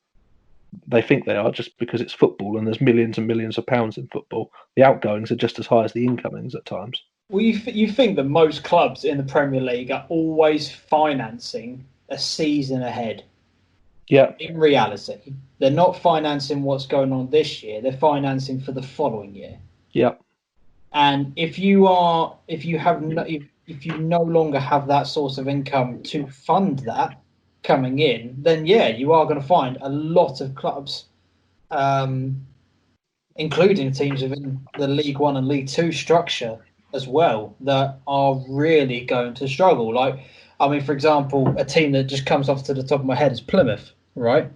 they think they are, just because it's football and there's millions and millions of pounds in football. The outgoings are just as high as the incomings at times. Well, you think that most clubs in the Premier League are always financing a season ahead. Yeah. In reality, they're not financing what's going on this year. They're financing for the following year. Yeah. And if you no longer have that source of income to fund that coming in, then you are going to find a lot of clubs, including teams within the League One and League Two structure as well, that are really going to struggle. For example, a team that just comes off to the top of my head is Plymouth, right?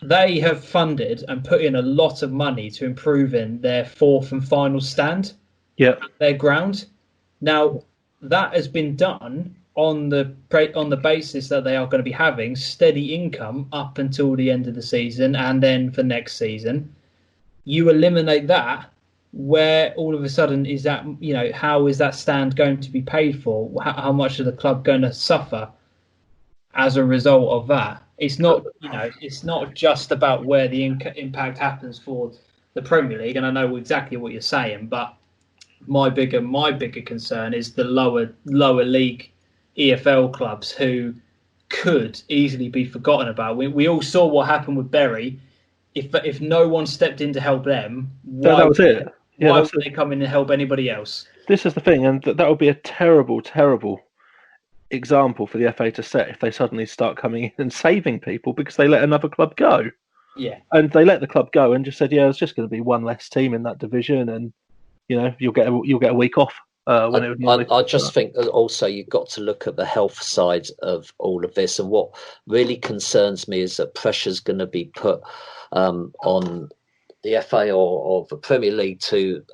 They have funded and put in a lot of money to improve in their fourth and final stand. Yeah, their ground. Now, that has been done on the basis that they are going to be having steady income up until the end of the season, and then for next season, you eliminate that. Where all of a sudden is that? How is that stand going to be paid for? How much is the club going to suffer as a result of that? It's not. It's not just about where the impact happens for the Premier League, and I know exactly what you're saying, but my bigger concern is the lower league EFL clubs who could easily be forgotten about. We all saw what happened with Bury. If no one stepped in to help them, that was it. Why would they come in and help anybody else? This is the thing, and that would be a terrible, terrible example for the FA to set if they suddenly start coming in and saving people because they let another club go. Yeah, and they let the club go and just said, it's just going to be one less team in that division, and you'll get a week off. I just think that also you've got to look at the health side of all of this, and what really concerns me is that pressure's going to be put on the FA or the Premier League to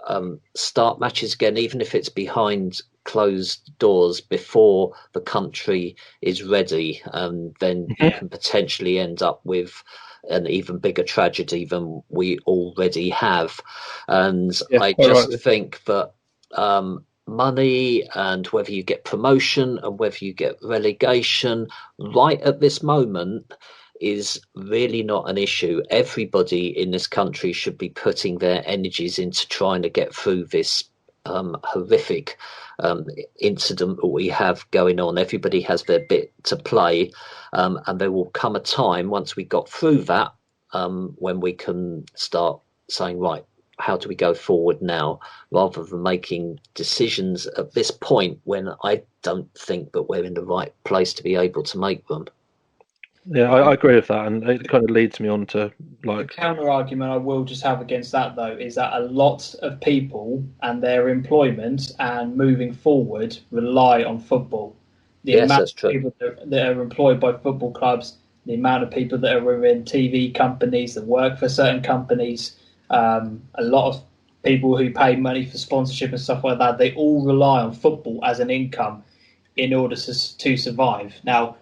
start matches again, even if it's behind closed doors before the country is ready. Then you can potentially end up with an even bigger tragedy than we already have. And I just think that money and whether you get promotion and whether you get relegation right at this moment is really not an issue. Everybody in this country should be putting their energies into trying to get through this horrific incident that we have going on. Everybody has their bit to play, and there will come a time once we got through that when we can start saying, right, how do we go forward now, rather than making decisions at this point when I don't think that we're in the right place to be able to make them. Yeah, I agree with that, and it kind of leads me on to the counter argument I will just have against that, though, is that a lot of people and their employment and moving forward rely on football. The amount of people that are employed by football clubs, the amount of people that are in TV companies that work for certain companies, a lot of people who pay money for sponsorship and stuff like that, they all rely on football as an income in order to survive. Now,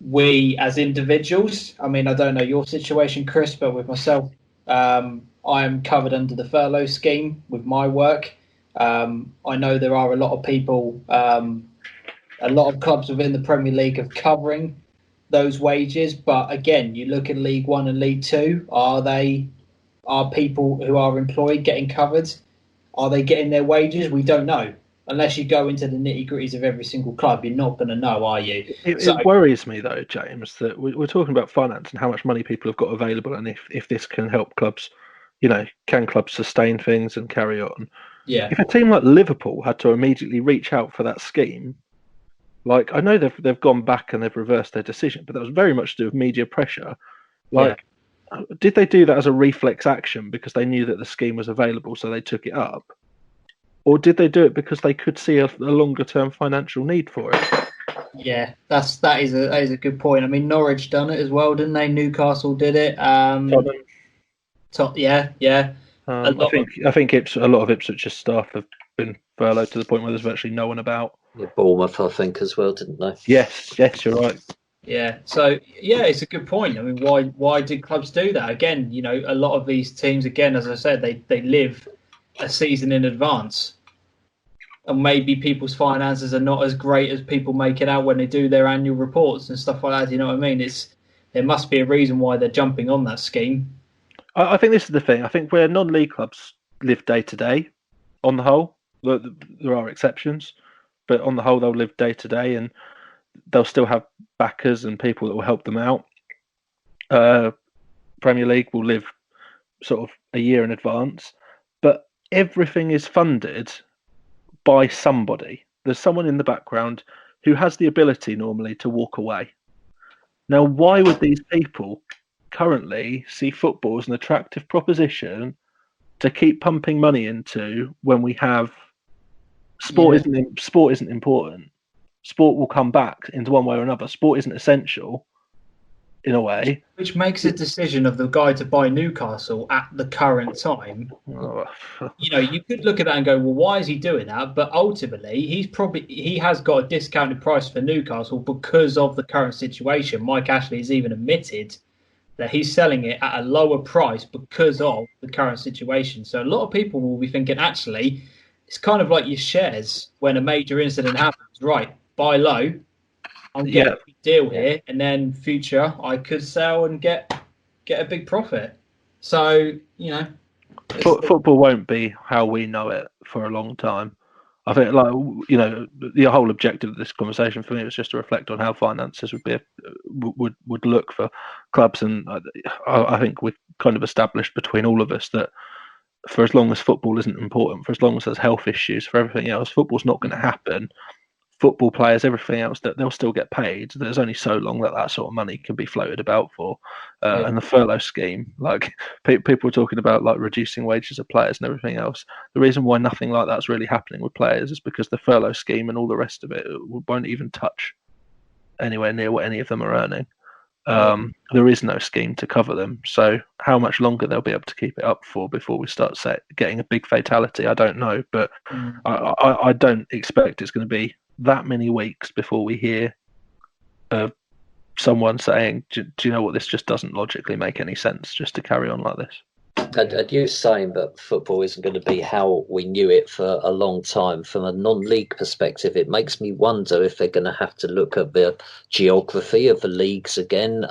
we as individuals, I don't know your situation, Chris, but with myself, I am covered under the furlough scheme with my work. I know there are a lot of people, a lot of clubs within the Premier League are covering those wages. But again, you look at League One and League Two, are people who are employed getting covered? Are they getting their wages? We don't know. Unless you go into the nitty-gritties of every single club, you're not going to know, are you? It worries me, though, James, that we're talking about finance and how much money people have got available, and if this can help clubs, can clubs sustain things and carry on? Yeah. If a team like Liverpool had to immediately reach out for that scheme, I know they've gone back and they've reversed their decision, but that was very much to do with media pressure. Did they do that as a reflex action because they knew that the scheme was available, so they took it up? or did they do it because they could see a longer term financial need for it? Yeah, that is a good point. I mean, Norwich done it as well, didn't they? Newcastle did it. Yeah. I think a lot of Ipswich's staff have been furloughed to the point where there's virtually no one about. Yeah, Bournemouth, I think, as well, didn't they? Yes, you're right. Yeah, so yeah, it's a good point. I mean, why did clubs do that? Again, a lot of these teams, again, as I said, they live a season in advance, and maybe people's finances are not as great as people make it out when they do their annual reports and stuff like that. You know what I mean? There must be a reason why they're jumping on that scheme. I think this is the thing. I think where non-league clubs live day to day, on the whole, there are exceptions, but on the whole, they'll live day to day, and they'll still have backers and people that will help them out. Premier League will live sort of a year in advance, but everything is funded by somebody. There's someone in the background who has the ability normally to walk away. Now, why would these people currently see football as an attractive proposition to keep pumping money into when we have sport isn't important? Sport will come back into one way or another. Sport isn't essential in a way. Which makes a decision of the guy to buy Newcastle at the current time. You could look at that and go, well, why is he doing that? But ultimately, he has got a discounted price for Newcastle because of the current situation. Mike Ashley has even admitted that he's selling it at a lower price because of the current situation. So a lot of people will be thinking, actually, it's kind of like your shares when a major incident happens. Right, buy low. I'm getting a big deal here, and then future I could sell and get a big profit. So football won't be how we know it for a long time. I think, the whole objective of this conversation for me was just to reflect on how finances would look for clubs, and I think we've kind of established between all of us that for as long as football isn't important, for as long as there's health issues, for everything else, football's not going to happen. Football players, everything else, that they'll still get paid. There's only so long that sort of money can be floated about for. And the furlough scheme, like people are talking about, like reducing wages of players and everything else. The reason why nothing like that's really happening with players is because the furlough scheme and all the rest of it won't even touch anywhere near what any of them are earning. There is no scheme to cover them. So how much longer they'll be able to keep it up for before we start getting a big fatality, I don't know. But I don't expect it's going to be that many weeks before we hear someone saying, do you know what, this just doesn't logically make any sense just to carry on like this. And you're saying that football isn't going to be how we knew it for a long time. From a non-league perspective, it makes me wonder if they're going to have to look at the geography of the leagues again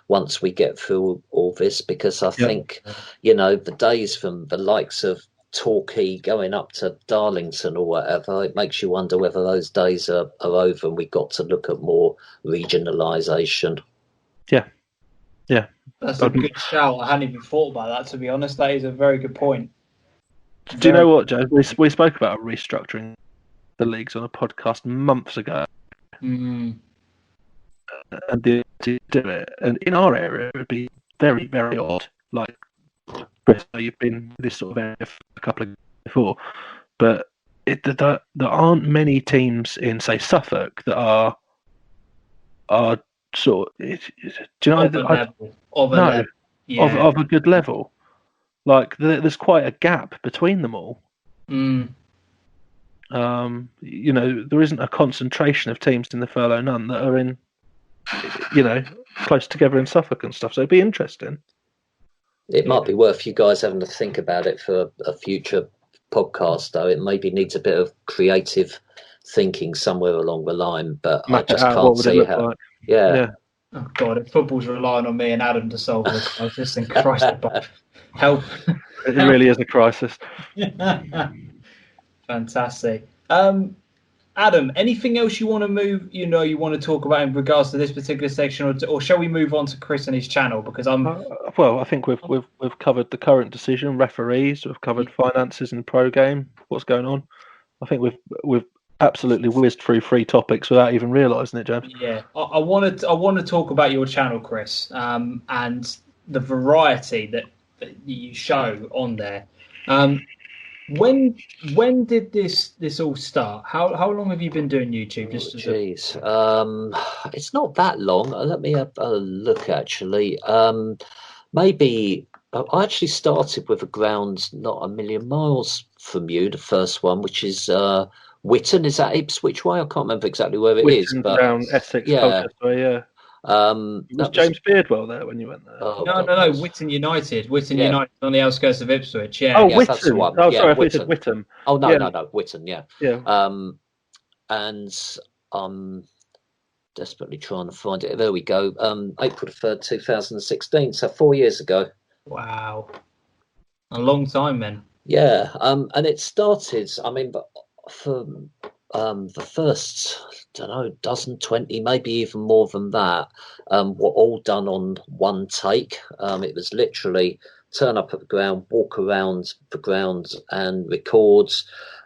once we get through all this, because I think, the days from the likes of Torquay going up to Darlington or whatever, it makes you wonder whether those days are over and we got to look at more regionalisation. Yeah. That's a good shout. I hadn't even thought about that, to be honest. That is a very good point. Do you know what, Joe? We spoke about restructuring the leagues on a podcast months ago. And to do it. And in our area, it would be very, very odd. Like, Chris, you've been in this sort of area for a couple of years before, but there aren't many teams in, say, Suffolk that are sort of, do you know, of a good level. Like, there's quite a gap between them all. There isn't a concentration of teams in the Furlough None that are in, close together in Suffolk and stuff. So it'd be interesting. It might be worth you guys having to think about it for a future podcast, though. It maybe needs a bit of creative thinking somewhere along the line, but I just can't see how. Like? Yeah. Oh God! If football's relying on me and Adam to solve the crisis, then Christ above, help! It really is a crisis. Fantastic. Adam, anything else you want to you want to talk about in regards to this particular section, or shall we move on to Chris and his channel? Because I think we've covered the current decision, referees. We've covered finances in pro game. What's going on? I think we've absolutely whizzed through 3 topics without even realising it, James. Yeah, I want to talk about your channel, Chris, and the variety that you show on there. When did this all start? How long have you been doing YouTube? It's not that long. Let me have a look. Actually, maybe I actually started with a ground not a million miles from you. The first one, which is Witton. Is that Ipswich way? I can't remember exactly where it is, Witton's but down Essex, yeah. Colchester, yeah. Was James Beardwell there when you went there? Oh, no. Witton United. United on the outskirts of Ipswich. Yeah. Oh, yes, Witton. That's the one. Oh, yeah, sorry, I thought you said Witton. Oh no, Witton. Yeah. Yeah. And I'm desperately trying to find it. There we go. April the 3rd, 2016. So 4 years ago. Wow. A long time, then. Yeah. And it started. I mean, but for the first, I don't know, dozen, 20, maybe even more than that, were all done on one take. It was literally turn up at the ground, walk around the ground and record.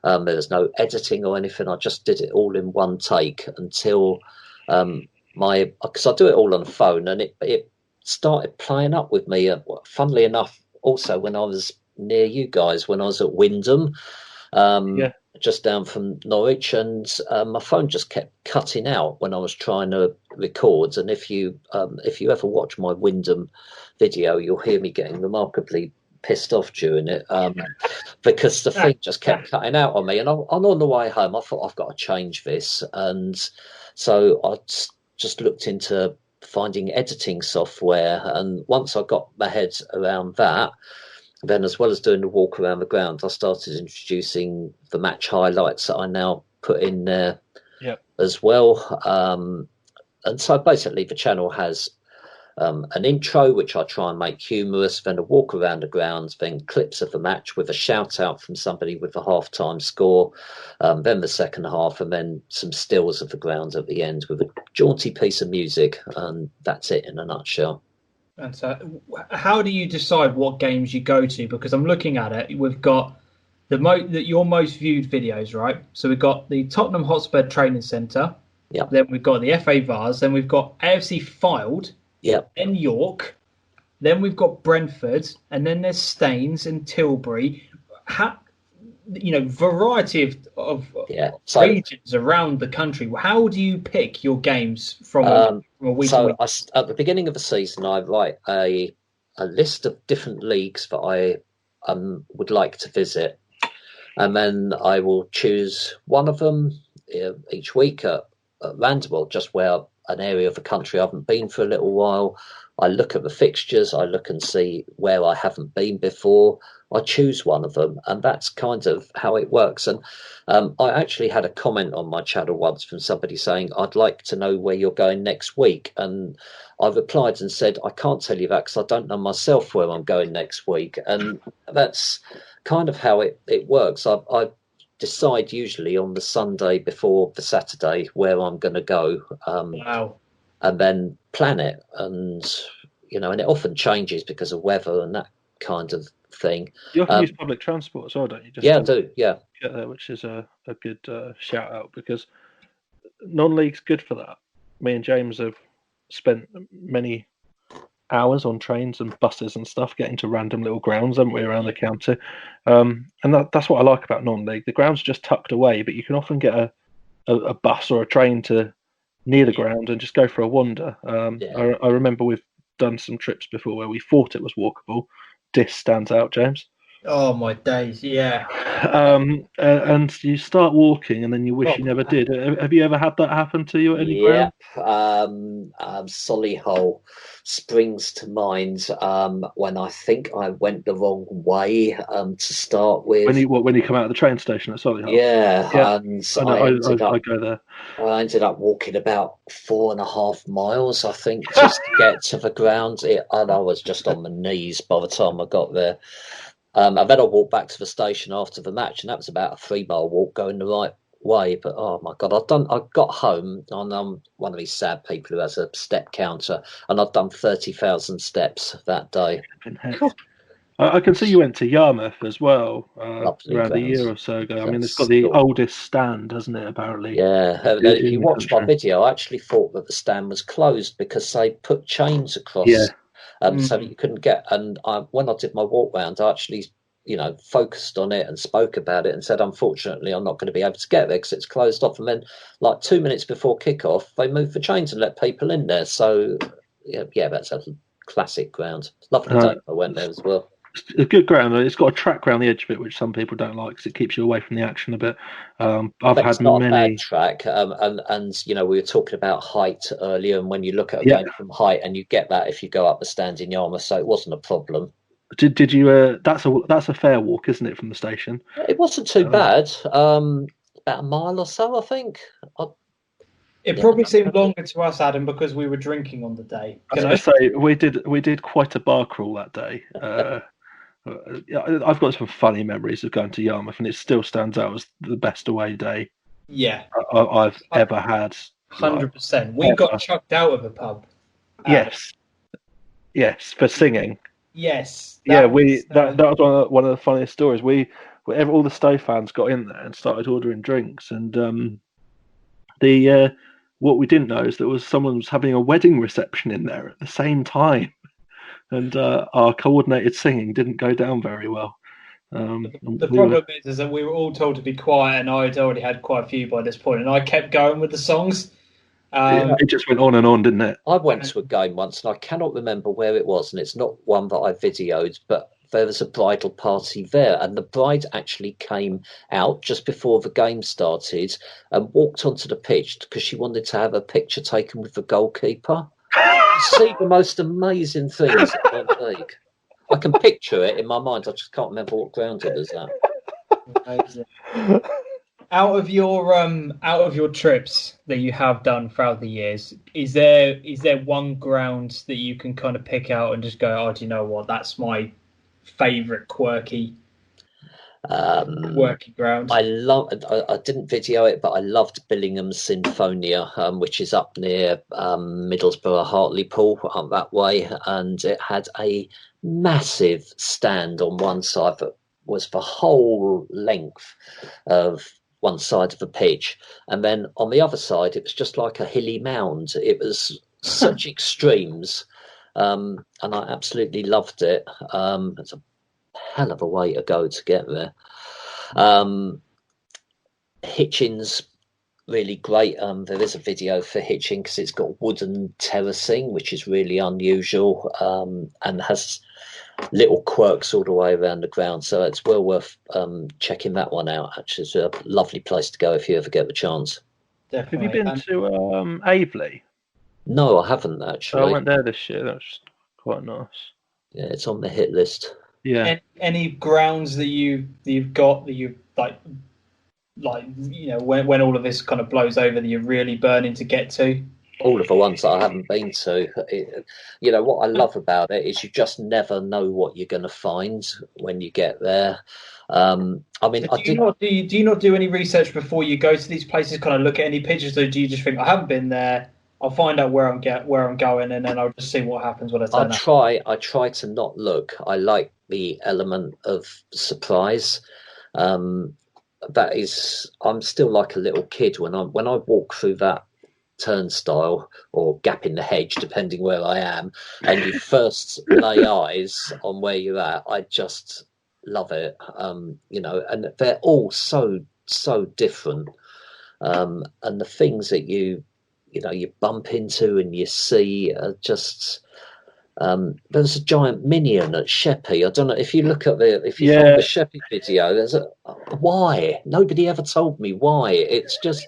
There was no editing or anything. I just did it all in one take until because I do it all on the phone, and it started playing up with me. Funnily enough, also when I was near you guys, when I was at Wyndham, just down from Norwich, and my phone just kept cutting out when I was trying to record. And if you ever watch my Wyndham video, you'll hear me getting remarkably pissed off during it, because the thing just kept cutting out on me. And on the way home, I thought, I've got to change this. And so I just looked into finding editing software. And once I got my head around that, then as well as doing the walk around the ground, I started introducing the match highlights that I now put in there as well. And so basically the channel has an intro, which I try and make humorous, then a walk around the grounds, then clips of the match with a shout out from somebody with the half-time score, then the second half, and then some stills of the grounds at the end with a jaunty piece of music. And that's it in a nutshell. And so how do you decide what games you go to? Because I'm looking at it, we've got your most viewed videos, right? So we've got the Tottenham Hotspur Training Centre. Yeah. Then we've got the FA Vars. Then we've got AFC Fylde. Yeah. Then York. Then we've got Brentford. And then there's Staines and Tilbury. Variety of regions around the country. How do you pick your games from a week to week? At the beginning of the season, I write a list of different leagues that I would like to visit, and then I will choose one of them each week at random, just where an area of the country I haven't been for a little while. I look at the fixtures, I look and see where I haven't been before. I choose one of them, and that's kind of how it works. And I actually had a comment on my channel once from somebody saying, I'd like to know where you're going next week. And I replied and said, I can't tell you that because I don't know myself where I'm going next week. And that's kind of how it works. I decide usually on the Sunday before the Saturday where I'm going to go. Wow. And then plan it. And, and it often changes because of weather and that kind of thing. You often use public transport as well, don't you? I do. Yeah. Get there, which is a good shout out, because non-league's good for that. Me and James have spent many hours on trains and buses and stuff getting to random little grounds, haven't we, around the county? And that's what I like about non-league. The ground's just tucked away, but you can often get a bus or a train to near the ground and just go for a wander. I remember we've done some trips before where we thought it was walkable. This stands out, James. Oh my days, yeah. And you start walking, and then you wish you never did. Have you ever had that happen to you at any ground? Solihull springs to mind when I think I went the wrong way to start with. When you come out of the train station at Solihull? Yeah. And I go there. I ended up walking about 4.5 miles, I think, just to get to the ground. And I was just on my knees by the time I got there. And then I walked back to the station after the match, and that was about a 3-mile walk going the right way. But oh my God, I got home, and I'm one of these sad people who has a step counter, and I'd done 30,000 steps that day. I can see you went to Yarmouth as well around a year or so ago. I mean, it's got the oldest stand, hasn't it, apparently? Yeah. If you watched my video, I actually thought that the stand was closed because they put chains across. So that you couldn't get. And when I did my walk round, I actually focused on it and spoke about it and said, unfortunately, I'm not going to be able to get there because it's closed off. And then, like 2 minutes before kickoff, they moved the chains and let people in there. So, yeah, that's a classic ground. Lovely day. I went there as well. It's a good ground. It's got a track around the edge of it, which some people don't like because it keeps you away from the action a bit. I've had not many. a bad track, and we were talking about height earlier, and when you look at a game from height, and you get that if you go up the stand in Yarmouth, so it wasn't a problem. Did you? That's a fair walk, isn't it, from the station? It wasn't too bad. About a mile or so, I think. It probably seemed longer to us, Adam, because we were drinking on the day. I was going to say we did quite a bar crawl that day. I've got some funny memories of going to Yarmouth, and it still stands out as the best away day. Yeah, I've ever had. 100%. We got chucked out of a pub. Yes, for singing. Yes. That was one of the funniest stories. All the Stowe fans got in there and started ordering drinks, and what we didn't know is that someone was having a wedding reception in there at the same time, and our coordinated singing didn't go down very well. The problem is that we were all told to be quiet, and I'd already had quite a few by this point, and I kept going with the songs. It just went on and on, didn't it? I went to a game once, and I cannot remember where it was, and it's not one that I videoed, but there was a bridal party there, and the bride actually came out just before the game started and walked onto the pitch because she wanted to have a picture taken with the goalkeeper. You see the most amazing things in the league. I can picture it in my mind. I just can't remember what ground it was at. Amazing. Out of your trips that you have done throughout the years, is there one ground that you can kind of pick out and just go, oh, do you know what? That's my favourite quirky ground. I didn't video it, but I loved Billingham's Sinfonia, which is up near Middlesbrough, Hartlepool, up that way, and it had a massive stand on one side that was the whole length of one side of the pitch, and then on the other side it was just like a hilly mound. It was such extremes, and I absolutely loved it. It's a hell of a way to go to get there. Hitchin's really great. There is a video for Hitchin because it's got wooden terracing, which is really unusual, and has little quirks all the way around the ground, so it's well worth checking that one out. Actually, it's a lovely place to go if you ever get the chance. Definitely. Have you been to Aveley? No, I haven't actually. I went there this year. That was quite nice. Yeah, it's on the hit list. Yeah. Any grounds that you've got that you like when all of this kind of blows over that you're really burning to get to? All of the ones that I haven't been to. What I love about it is you just never know what you're going to find when you get there. Do you not do any research before you go to these places? Kind of look at any pictures, or do you just think, I haven't been there, I'll find out where I'm going, and then I'll just see what happens when I turn up? I try to not look. I like the element of surprise. I'm still like a little kid when I walk through that turnstile or gap in the hedge, depending where I am, and you first lay eyes on where you're at. I just love it. And they're all so different. And the things that you bump into and you see are just. There's a giant minion at Sheppey. I don't know if you look at find the Sheppey video. There's why nobody ever told me why. It's just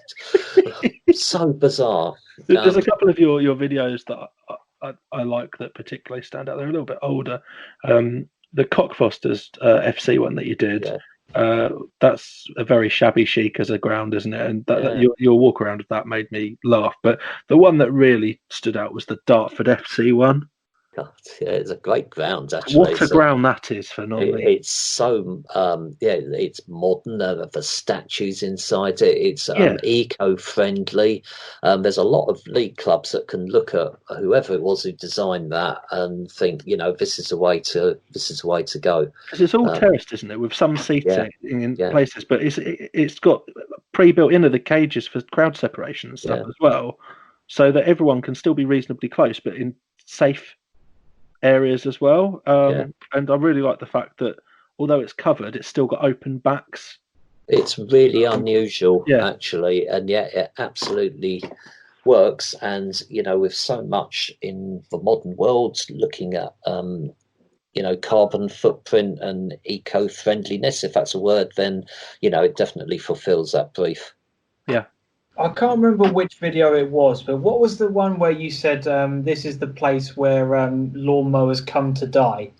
so bizarre. There's a couple of your videos that I like that particularly stand out. They're a little bit older. The COCKFOSTERS FC one that you did. Yeah. That's a very shabby chic as a ground, isn't it? And your walk around of that made me laugh. But the one that really stood out was the Dartford FC one. God, yeah, it's a great ground, actually. What a ground that is for non-league. It's so, it's modern. The statues inside it. It's eco-friendly. There's a lot of league clubs that can look at whoever it was who designed that and think, this is a way to go. Because it's all terraced, isn't it? With some seating in places, but it's got pre-built into the cages for crowd separation and stuff as well, so that everyone can still be reasonably close, but in safe areas as well. And I really like the fact that although it's covered, it's still got open backs. It's really unusual, Yeah. actually, and yet it absolutely works. And with so much in the modern world looking at carbon footprint and eco-friendliness, if that's a word, then it definitely fulfills that brief. Yeah. I can't remember which video it was, but what was the one where you said this is the place where lawnmowers come to die?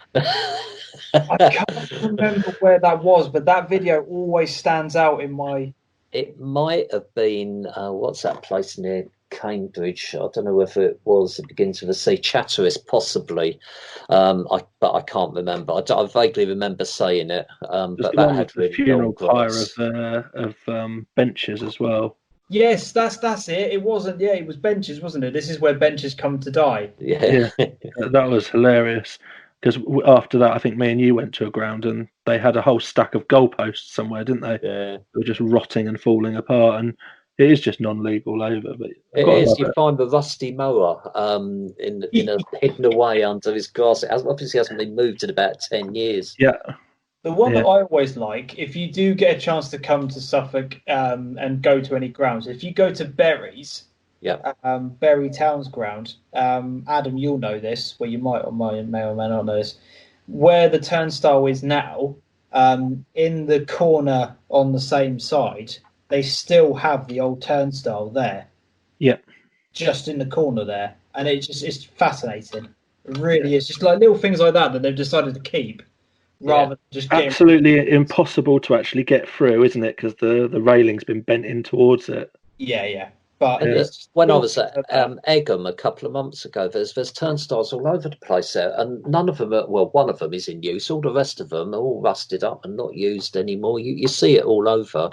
I can't remember where that was, but that video always stands out in my... It might have been, what's that place near Cambridge? I don't know whether it was, it begins with a C, Chatteris, possibly. But I can't remember. I vaguely remember saying it, but that had the really funeral long grass. pyre of benches as well. Yes, that's it. It wasn't. Yeah, it was benches, wasn't it? This is where benches come to die. Yeah. That was hilarious. Because after that, I think me and you went to a ground and they had a whole stack of goalposts somewhere, didn't they? Yeah. They were just rotting and falling apart, and it is just non-legal labour. But it is. You find the rusty mower hidden away under his grass. It obviously hasn't been moved in about 10 years. Yeah. The one that I always like, if you do get a chance to come to Suffolk and go to any grounds, if you go to Bury's, Bury Town's ground, Adam, you'll know this, well, you may or may not know this, where the turnstile is now, in the corner on the same side, they still have the old turnstile there. Yeah. Just in the corner there. And it's fascinating. It really is. Just like little things like that they've decided to keep. Rather than just absolutely impossible to actually get through, isn't it? Because the railing's been bent in towards it. Yeah. But when I was at Egham a couple of months ago, there's turnstiles all over the place there, and none of them one of them is in use. All the rest of them are all rusted up and not used anymore. You see it all over.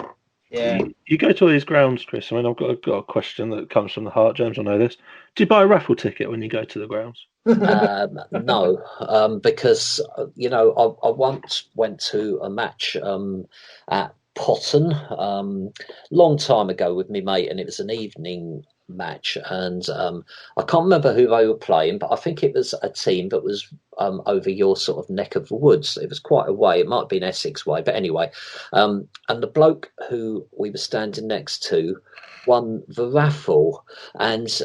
Yeah. You go to all these grounds, Chris. I mean, I've got a question that comes from the heart. James, I know this. Do you buy a raffle ticket when you go to the grounds? No, because I once went to a match at Potton long time ago with me mate, and it was an evening match, and I can't remember who they were playing, but I think it was a team that was over your sort of neck of the woods. It was quite a way. It might have been Essex way, but anyway, and the bloke who we were standing next to won the raffle, and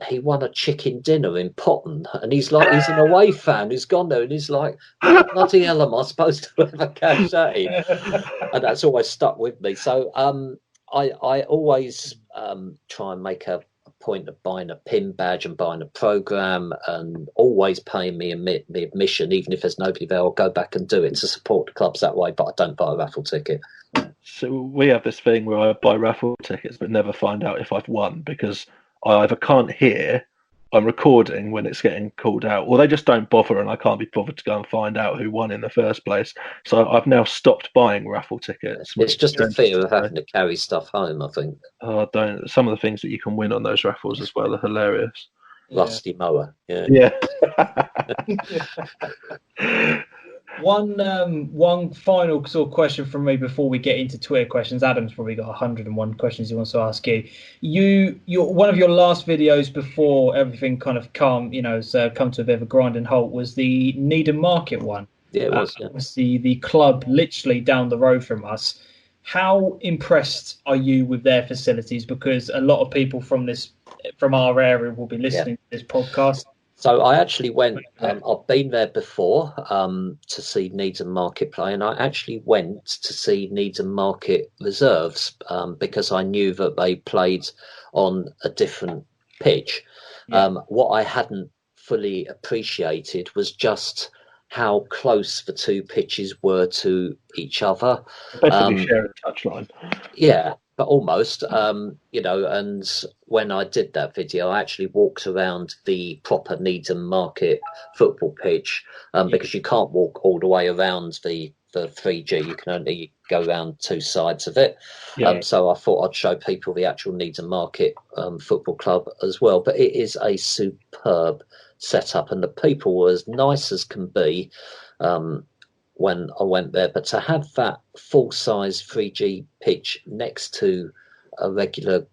he won a chicken dinner in Potton, and he's an away fan who's gone there, and he's like, what bloody hell am I supposed to ever cash that in? And that's always stuck with me. So I always try and make a point of buying a pin badge and buying a program, and always paying me admission, even if there's nobody there. I'll go back and do it to support the clubs that way, but I don't buy a raffle ticket. So we have this thing where I buy raffle tickets but never find out if I've won, because I either can't hear, I'm recording when it's getting called out, or they just don't bother and I can't be bothered to go and find out who won in the first place. So I've now stopped buying raffle tickets. It's just a fear of having to carry stuff home, I think. Oh, don't. Some of the things that you can win on those raffles as well are hilarious. Rusty mower. Yeah. One final sort of question from me before we get into Twitter questions. Adam's probably got 101 questions he wants to ask you. Your one of your last videos before everything kind of come to a bit of a grinding halt was the Needham Market one. Yeah, it was. Yeah. It was the club literally down the road from us. How impressed are you with their facilities? Because a lot of people from our area will be listening to this podcast. So I actually went, I've been there before to see Needham Market play, and I actually went to see Needham Market reserves because I knew that they played on a different pitch. Yeah. What I hadn't fully appreciated was just how close the two pitches were to each other. Basically share a touchline. Yeah. But almost, and when I did that video, I actually walked around the proper Needham Market football pitch because you can't walk all the way around the 3G. You can only go around two sides of it. Yeah. So I thought I'd show people the actual Needham Market football club as well. But it is a superb setup, and the people were as nice as can be. When I went there, but to have that full-size 3G pitch next to a regular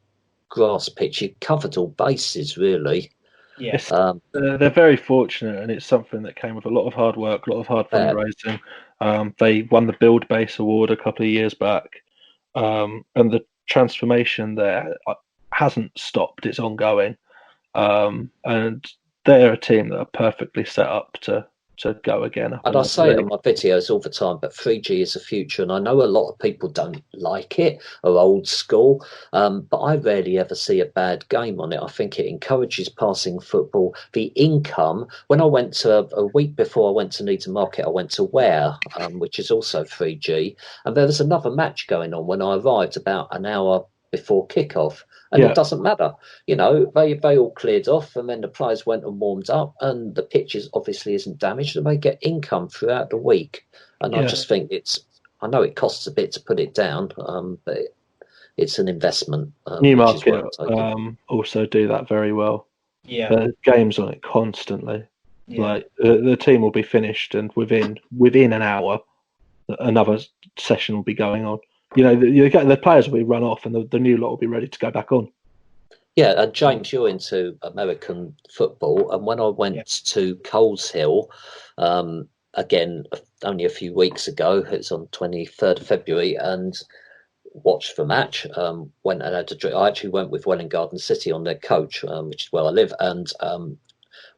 grass pitch, you covered all bases, really. Yes, they're very fortunate, and it's something that came with a lot of hard work, a lot of hard fundraising. They won the Build Base Award a couple of years back, and the transformation there hasn't stopped. It's ongoing, and they're a team that are perfectly set up to go again. And I say it on my videos all the time, but 3G is the future. And I know a lot of people don't like it or old school, but I rarely ever see a bad game on it. I think it encourages passing football. The income, when I went to, a week before I went to Needham Market, I went to Ware, which is also 3G. And there was another match going on when I arrived about an hour before kickoff. And it doesn't matter, they all cleared off, and then the players went and warmed up, and the pitch obviously isn't damaged, and they get income throughout the week. And I just think I know it costs a bit to put it down, but it's an investment. Newmarket also do that very well. Yeah, games on it constantly. Yeah. Like the team will be finished, and within an hour, another session will be going on. The players will be run off, and the new lot will be ready to go back on. Yeah, and James, you're into American football, and when I went to Coles Hill, again, only a few weeks ago, it's on 23rd of February, and watched the match, went and had a drink. I actually went with Welwyn Garden City on their coach, which is where I live, and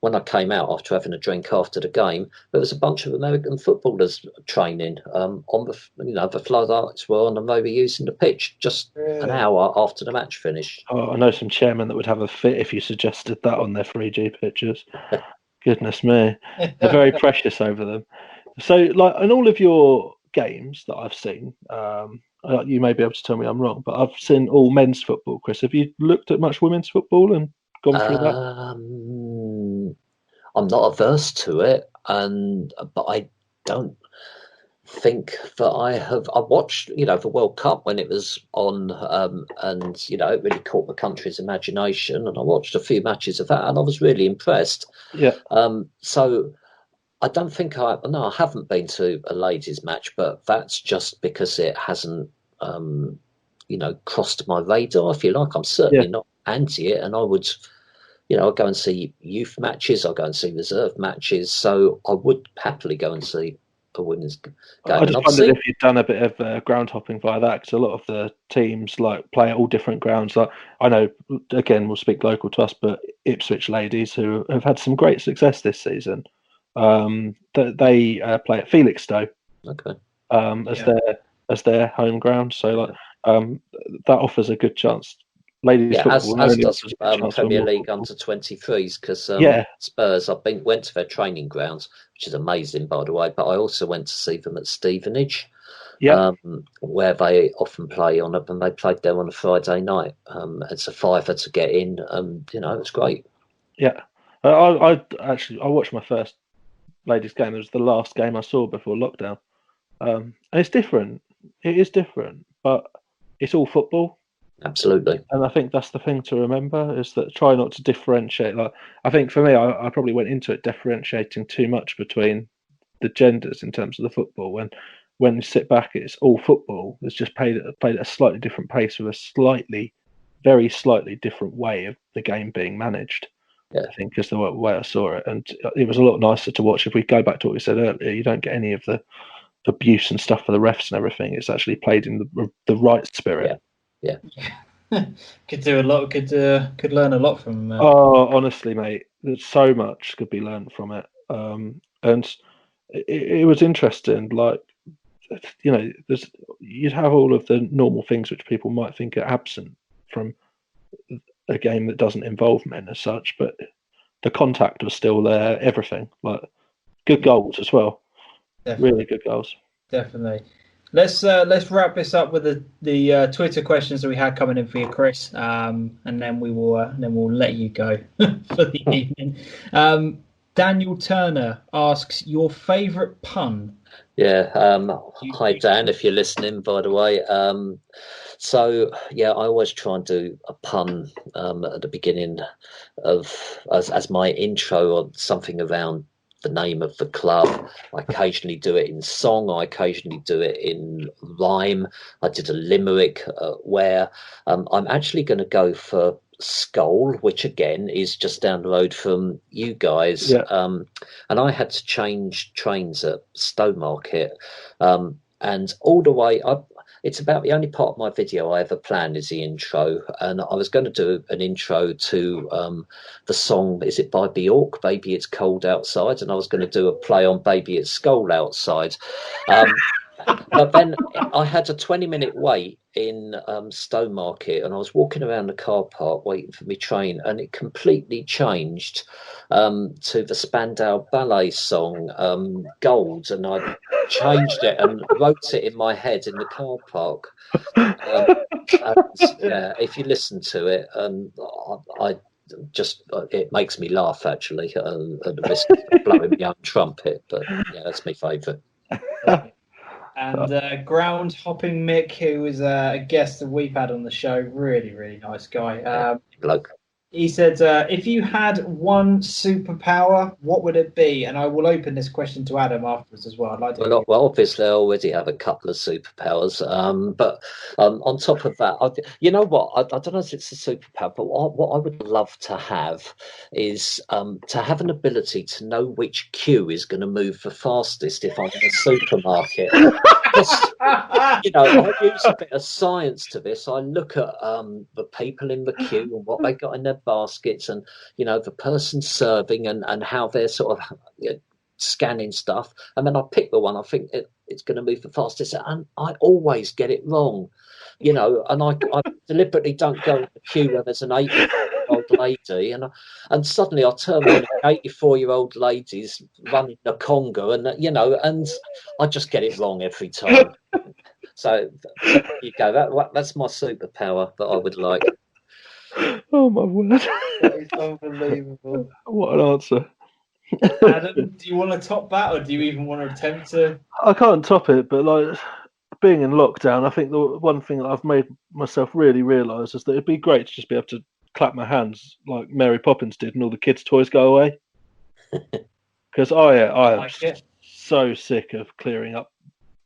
when I came out after having a drink after the game, there was a bunch of American footballers training on the floodlights were on, and they were using the pitch just an hour after the match finished. Oh, I know some chairmen that would have a fit if you suggested that on their 3G pictures. Goodness me, they're very precious over them. So, like in all of your games that I've seen, you may be able to tell me I'm wrong, but I've seen all men's football. Chris, have you looked at much women's football and gone through that? I'm not averse to it, but I don't think that I have. I watched, the World Cup when it was on, and it really caught the country's imagination. And I watched a few matches of that, and I was really impressed. Yeah. So I don't think I haven't been to a ladies' match, but that's just because it hasn't, crossed my radar. If you like, I'm certainly not anti it, and I would. I'll go and see youth matches. I'll go and see reserve matches. So I would happily go and see a women's game. I just wondered if you'd done a bit of ground hopping via that, because a lot of the teams play at all different grounds. Like I know, again, we'll speak local to us, but Ipswich ladies who have had some great success this season, they play at Felixstowe, as their home ground. So that offers a good chance. Ladies football, as does Premier League under 23s, because Spurs, went to their training grounds, which is amazing, by the way, but I also went to see them at Stevenage, where they often play and they played there on a Friday night. It's a £5 to get in, it's great. Yeah, I watched my first ladies game. It was the last game I saw before lockdown, and it's different. It is different, but it's all football. Absolutely. And I think that's the thing to remember, is that try not to differentiate. I think for me, I probably went into it differentiating too much between the genders in terms of the football. When you sit back, it's all football. It's just played at a slightly different pace with a very slightly different way of the game being managed. Yeah. I think is the way I saw it. And it was a lot nicer to watch. If we go back to what we said earlier, you don't get any of the abuse and stuff for the refs and everything. It's actually played in the right spirit. Yeah. Could do a lot. Could learn a lot from. Oh, honestly, mate, there's so much could be learned from it. And it was interesting. You'd have all of the normal things which people might think are absent from a game that doesn't involve men as such, but the contact was still there. Everything, good goals as well. Definitely. Really good goals. Definitely. Let's wrap this up with the Twitter questions that we had coming in for you, Chris, and then we'll let you go for the evening. Daniel Turner asks your favourite pun. Yeah. Hi, Dan, if you're listening, by the way. I always try and do a pun at the beginning of as my intro or something around the name of the club. I occasionally do it in song. I occasionally do it in rhyme. I did a limerick where I'm actually going to go for Skull, which again is just down the road from you guys. Yeah. And I had to change trains at Stowmarket, and all the way up. It's about the only part of my video I ever planned is the intro, and I was going to do an intro to the song, is it by Bjork, Baby It's Cold Outside, and I was going to do a play on Baby It's Skull Outside. But then I had a 20-minute wait in Stowmarket, and I was walking around the car park waiting for my train, and it completely changed to the Spandau Ballet song Gold, and I changed it and wrote it in my head in the car park. Yeah, if you listen to it, I just it makes me laugh actually at the risk of blowing my own trumpet, but yeah, that's my favourite. And ground hopping Mick, who is a guest that we've had on the show, really nice guy. Bloke. He said, if you had one superpower, what would it be? And I will open this question to Adam afterwards as well. I'd like to well, obviously, I already have a couple of superpowers. But on top of that, you know what? I don't know if it's a superpower, but what I would love to have is to have an ability to know which queue is going to move the fastest if I'm in a supermarket. You know, I use a bit of science to this. I look at the people in the queue and what they got in their baskets, and you know, the person serving and how they're sort of scanning stuff, and then I pick the one I think it's going to move the fastest, and I always get it wrong. You know, and I deliberately don't go in the queue where there's an 80-year-old lady, and suddenly I turn on an 84-year-old lady's running the conga, and you know, and I just get it wrong every time. So there you go. That's my superpower that I would like. Oh my word! That is unbelievable. What an answer. Adam, do you want to top that, or do you even want to attempt to? I can't top it, but like being in lockdown, I think the one thing that I've made myself really realise is that it'd be great to just be able to clap my hands like Mary Poppins did and all the kids' toys go away. Because I am so sick of clearing up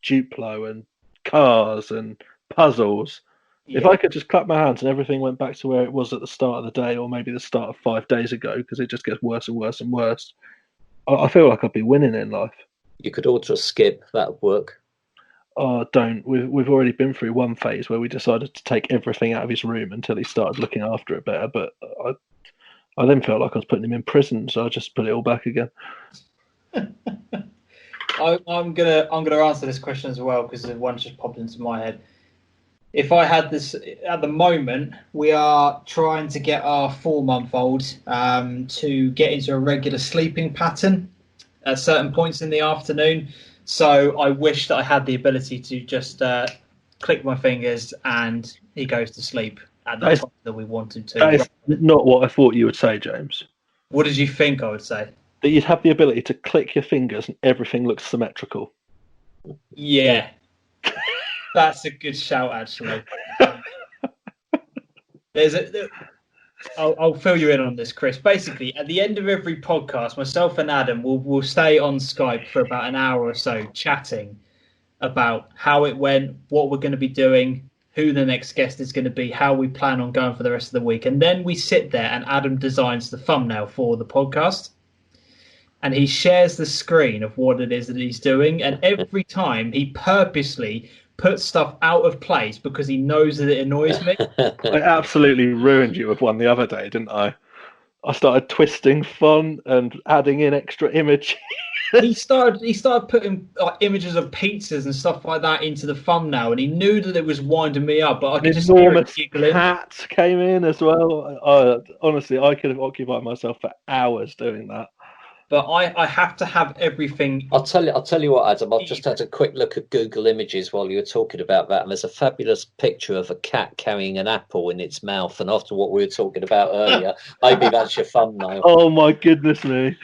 Duplo and cars and puzzles. Yeah. If I could just clap my hands and everything went back to where it was at the start of the day, or maybe the start of 5 days ago, because it just gets worse and worse and worse, I feel like I'd be winning in life. You could order a skip, that would work. Oh, don't. We've already been through one phase where we decided to take everything out of his room until he started looking after it better, but I then felt like I was putting him in prison, so I just put it all back again. I'm gonna answer this question as well, because one just popped into my head. If I had this at the moment, we are trying to get our 4-month-old to get into a regular sleeping pattern at certain points in the afternoon. So I wish that I had the ability to just click my fingers and he goes to sleep at the time that we want him to. That is not what I thought you would say, James. What did you think I would say? That you'd have the ability to click your fingers and everything looks symmetrical. Yeah. That's a good shout, actually. I'll fill you in on this, Chris. Basically, at the end of every podcast, myself and Adam will stay on Skype for about an hour or so chatting about how it went, what we're going to be doing, who the next guest is going to be, how we plan on going for the rest of the week. And then we sit there and Adam designs the thumbnail for the podcast. And he shares the screen of what it is that he's doing. And every time he purposely puts stuff out of place because he knows that it annoys me. I absolutely ruined you with one the other day, didn't I? I started twisting font and adding in extra images. He started putting images of pizzas and stuff like that into the thumbnail, and he knew that it was winding me up. But I could just hear it giggling. Hats came in as well. Honestly, I could have occupied myself for hours doing that. But I have to have everything. I'll tell you what, Adam. I've just had a quick look at Google Images while you were talking about that, and there's a fabulous picture of a cat carrying an apple in its mouth. And after what we were talking about earlier, maybe that's your thumbnail. Oh my goodness me!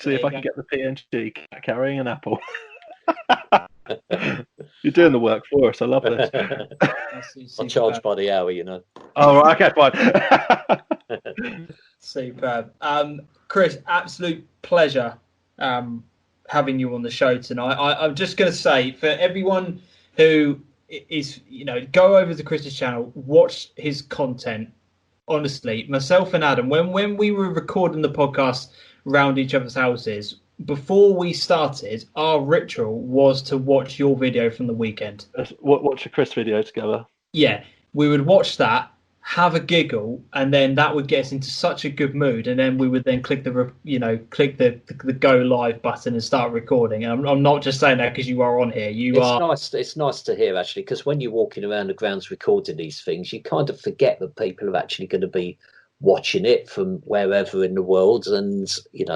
See if I can get the PNG cat carrying an apple. You're doing the work for us. I love this. I'll charge by the hour, you know. Oh, right, okay, fine. Superb. Chris, absolute pleasure having you on the show tonight. I'm just going to say, for everyone who is, go over to Chris's channel, watch his content. honestly, myself and Adam, when we were recording the podcast around each other's houses, before we started, our ritual was to watch your video from the weekend. Watch a Chris video together. Yeah, we would watch that, have a giggle, and then that would get us into such a good mood. And then we would then click the go live button and start recording. And I'm not just saying that because you are on here. It's nice to hear, actually, because when you're walking around the grounds recording these things, you kind of forget that people are actually going to be watching it from wherever in the world. And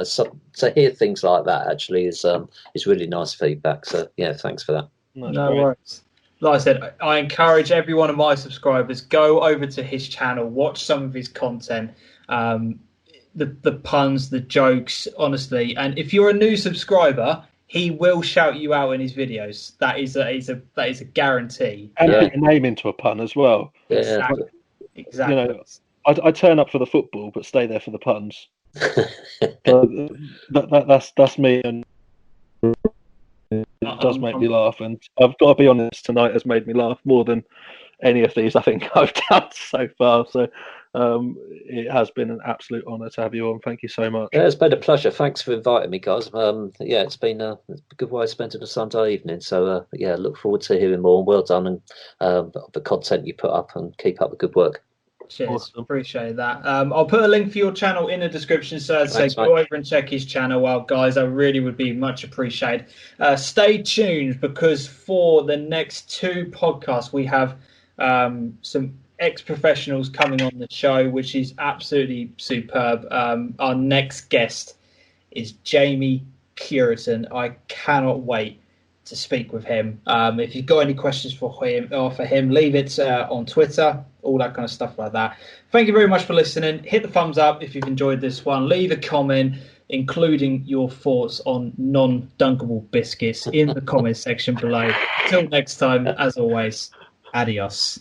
so to hear things like that actually is really nice feedback. So yeah, thanks for that. No worries. Like I said, I encourage every one of my subscribers, go over to his channel, watch some of his content, the puns, the jokes, honestly. And if you're a new subscriber, he will shout you out in his videos. That is a guarantee. And put your name into a pun as well. Yeah. Exactly. I turn up for the football, but stay there for the puns. So that's me, and it does make me laugh. And I've got to be honest, tonight has made me laugh more than any of these I think I've done so far. So it has been an absolute honour to have you on. Thank you so much. Yeah, it's been a pleasure. Thanks for inviting me, guys. It's been a good way of spending a Sunday evening. So look forward to hearing more. Well done, and the content you put up, and keep up the good work. Cheers, Awesome. Appreciate that. I'll put a link for your channel in the description, so go over and check his channel out, guys. I really would be much appreciated. Stay tuned, because for the next 2 podcasts we have some ex-professionals coming on the show, which is absolutely superb. Our next guest is Jamie Puritan. I cannot wait to speak with him. If you've got any questions for him, leave it on Twitter, all that kind of stuff like that. Thank you very much for listening. Hit the thumbs up if you've enjoyed this one. Leave a comment, including your thoughts on non-dunkable biscuits, in the comment section below. Till next time, as always, adios.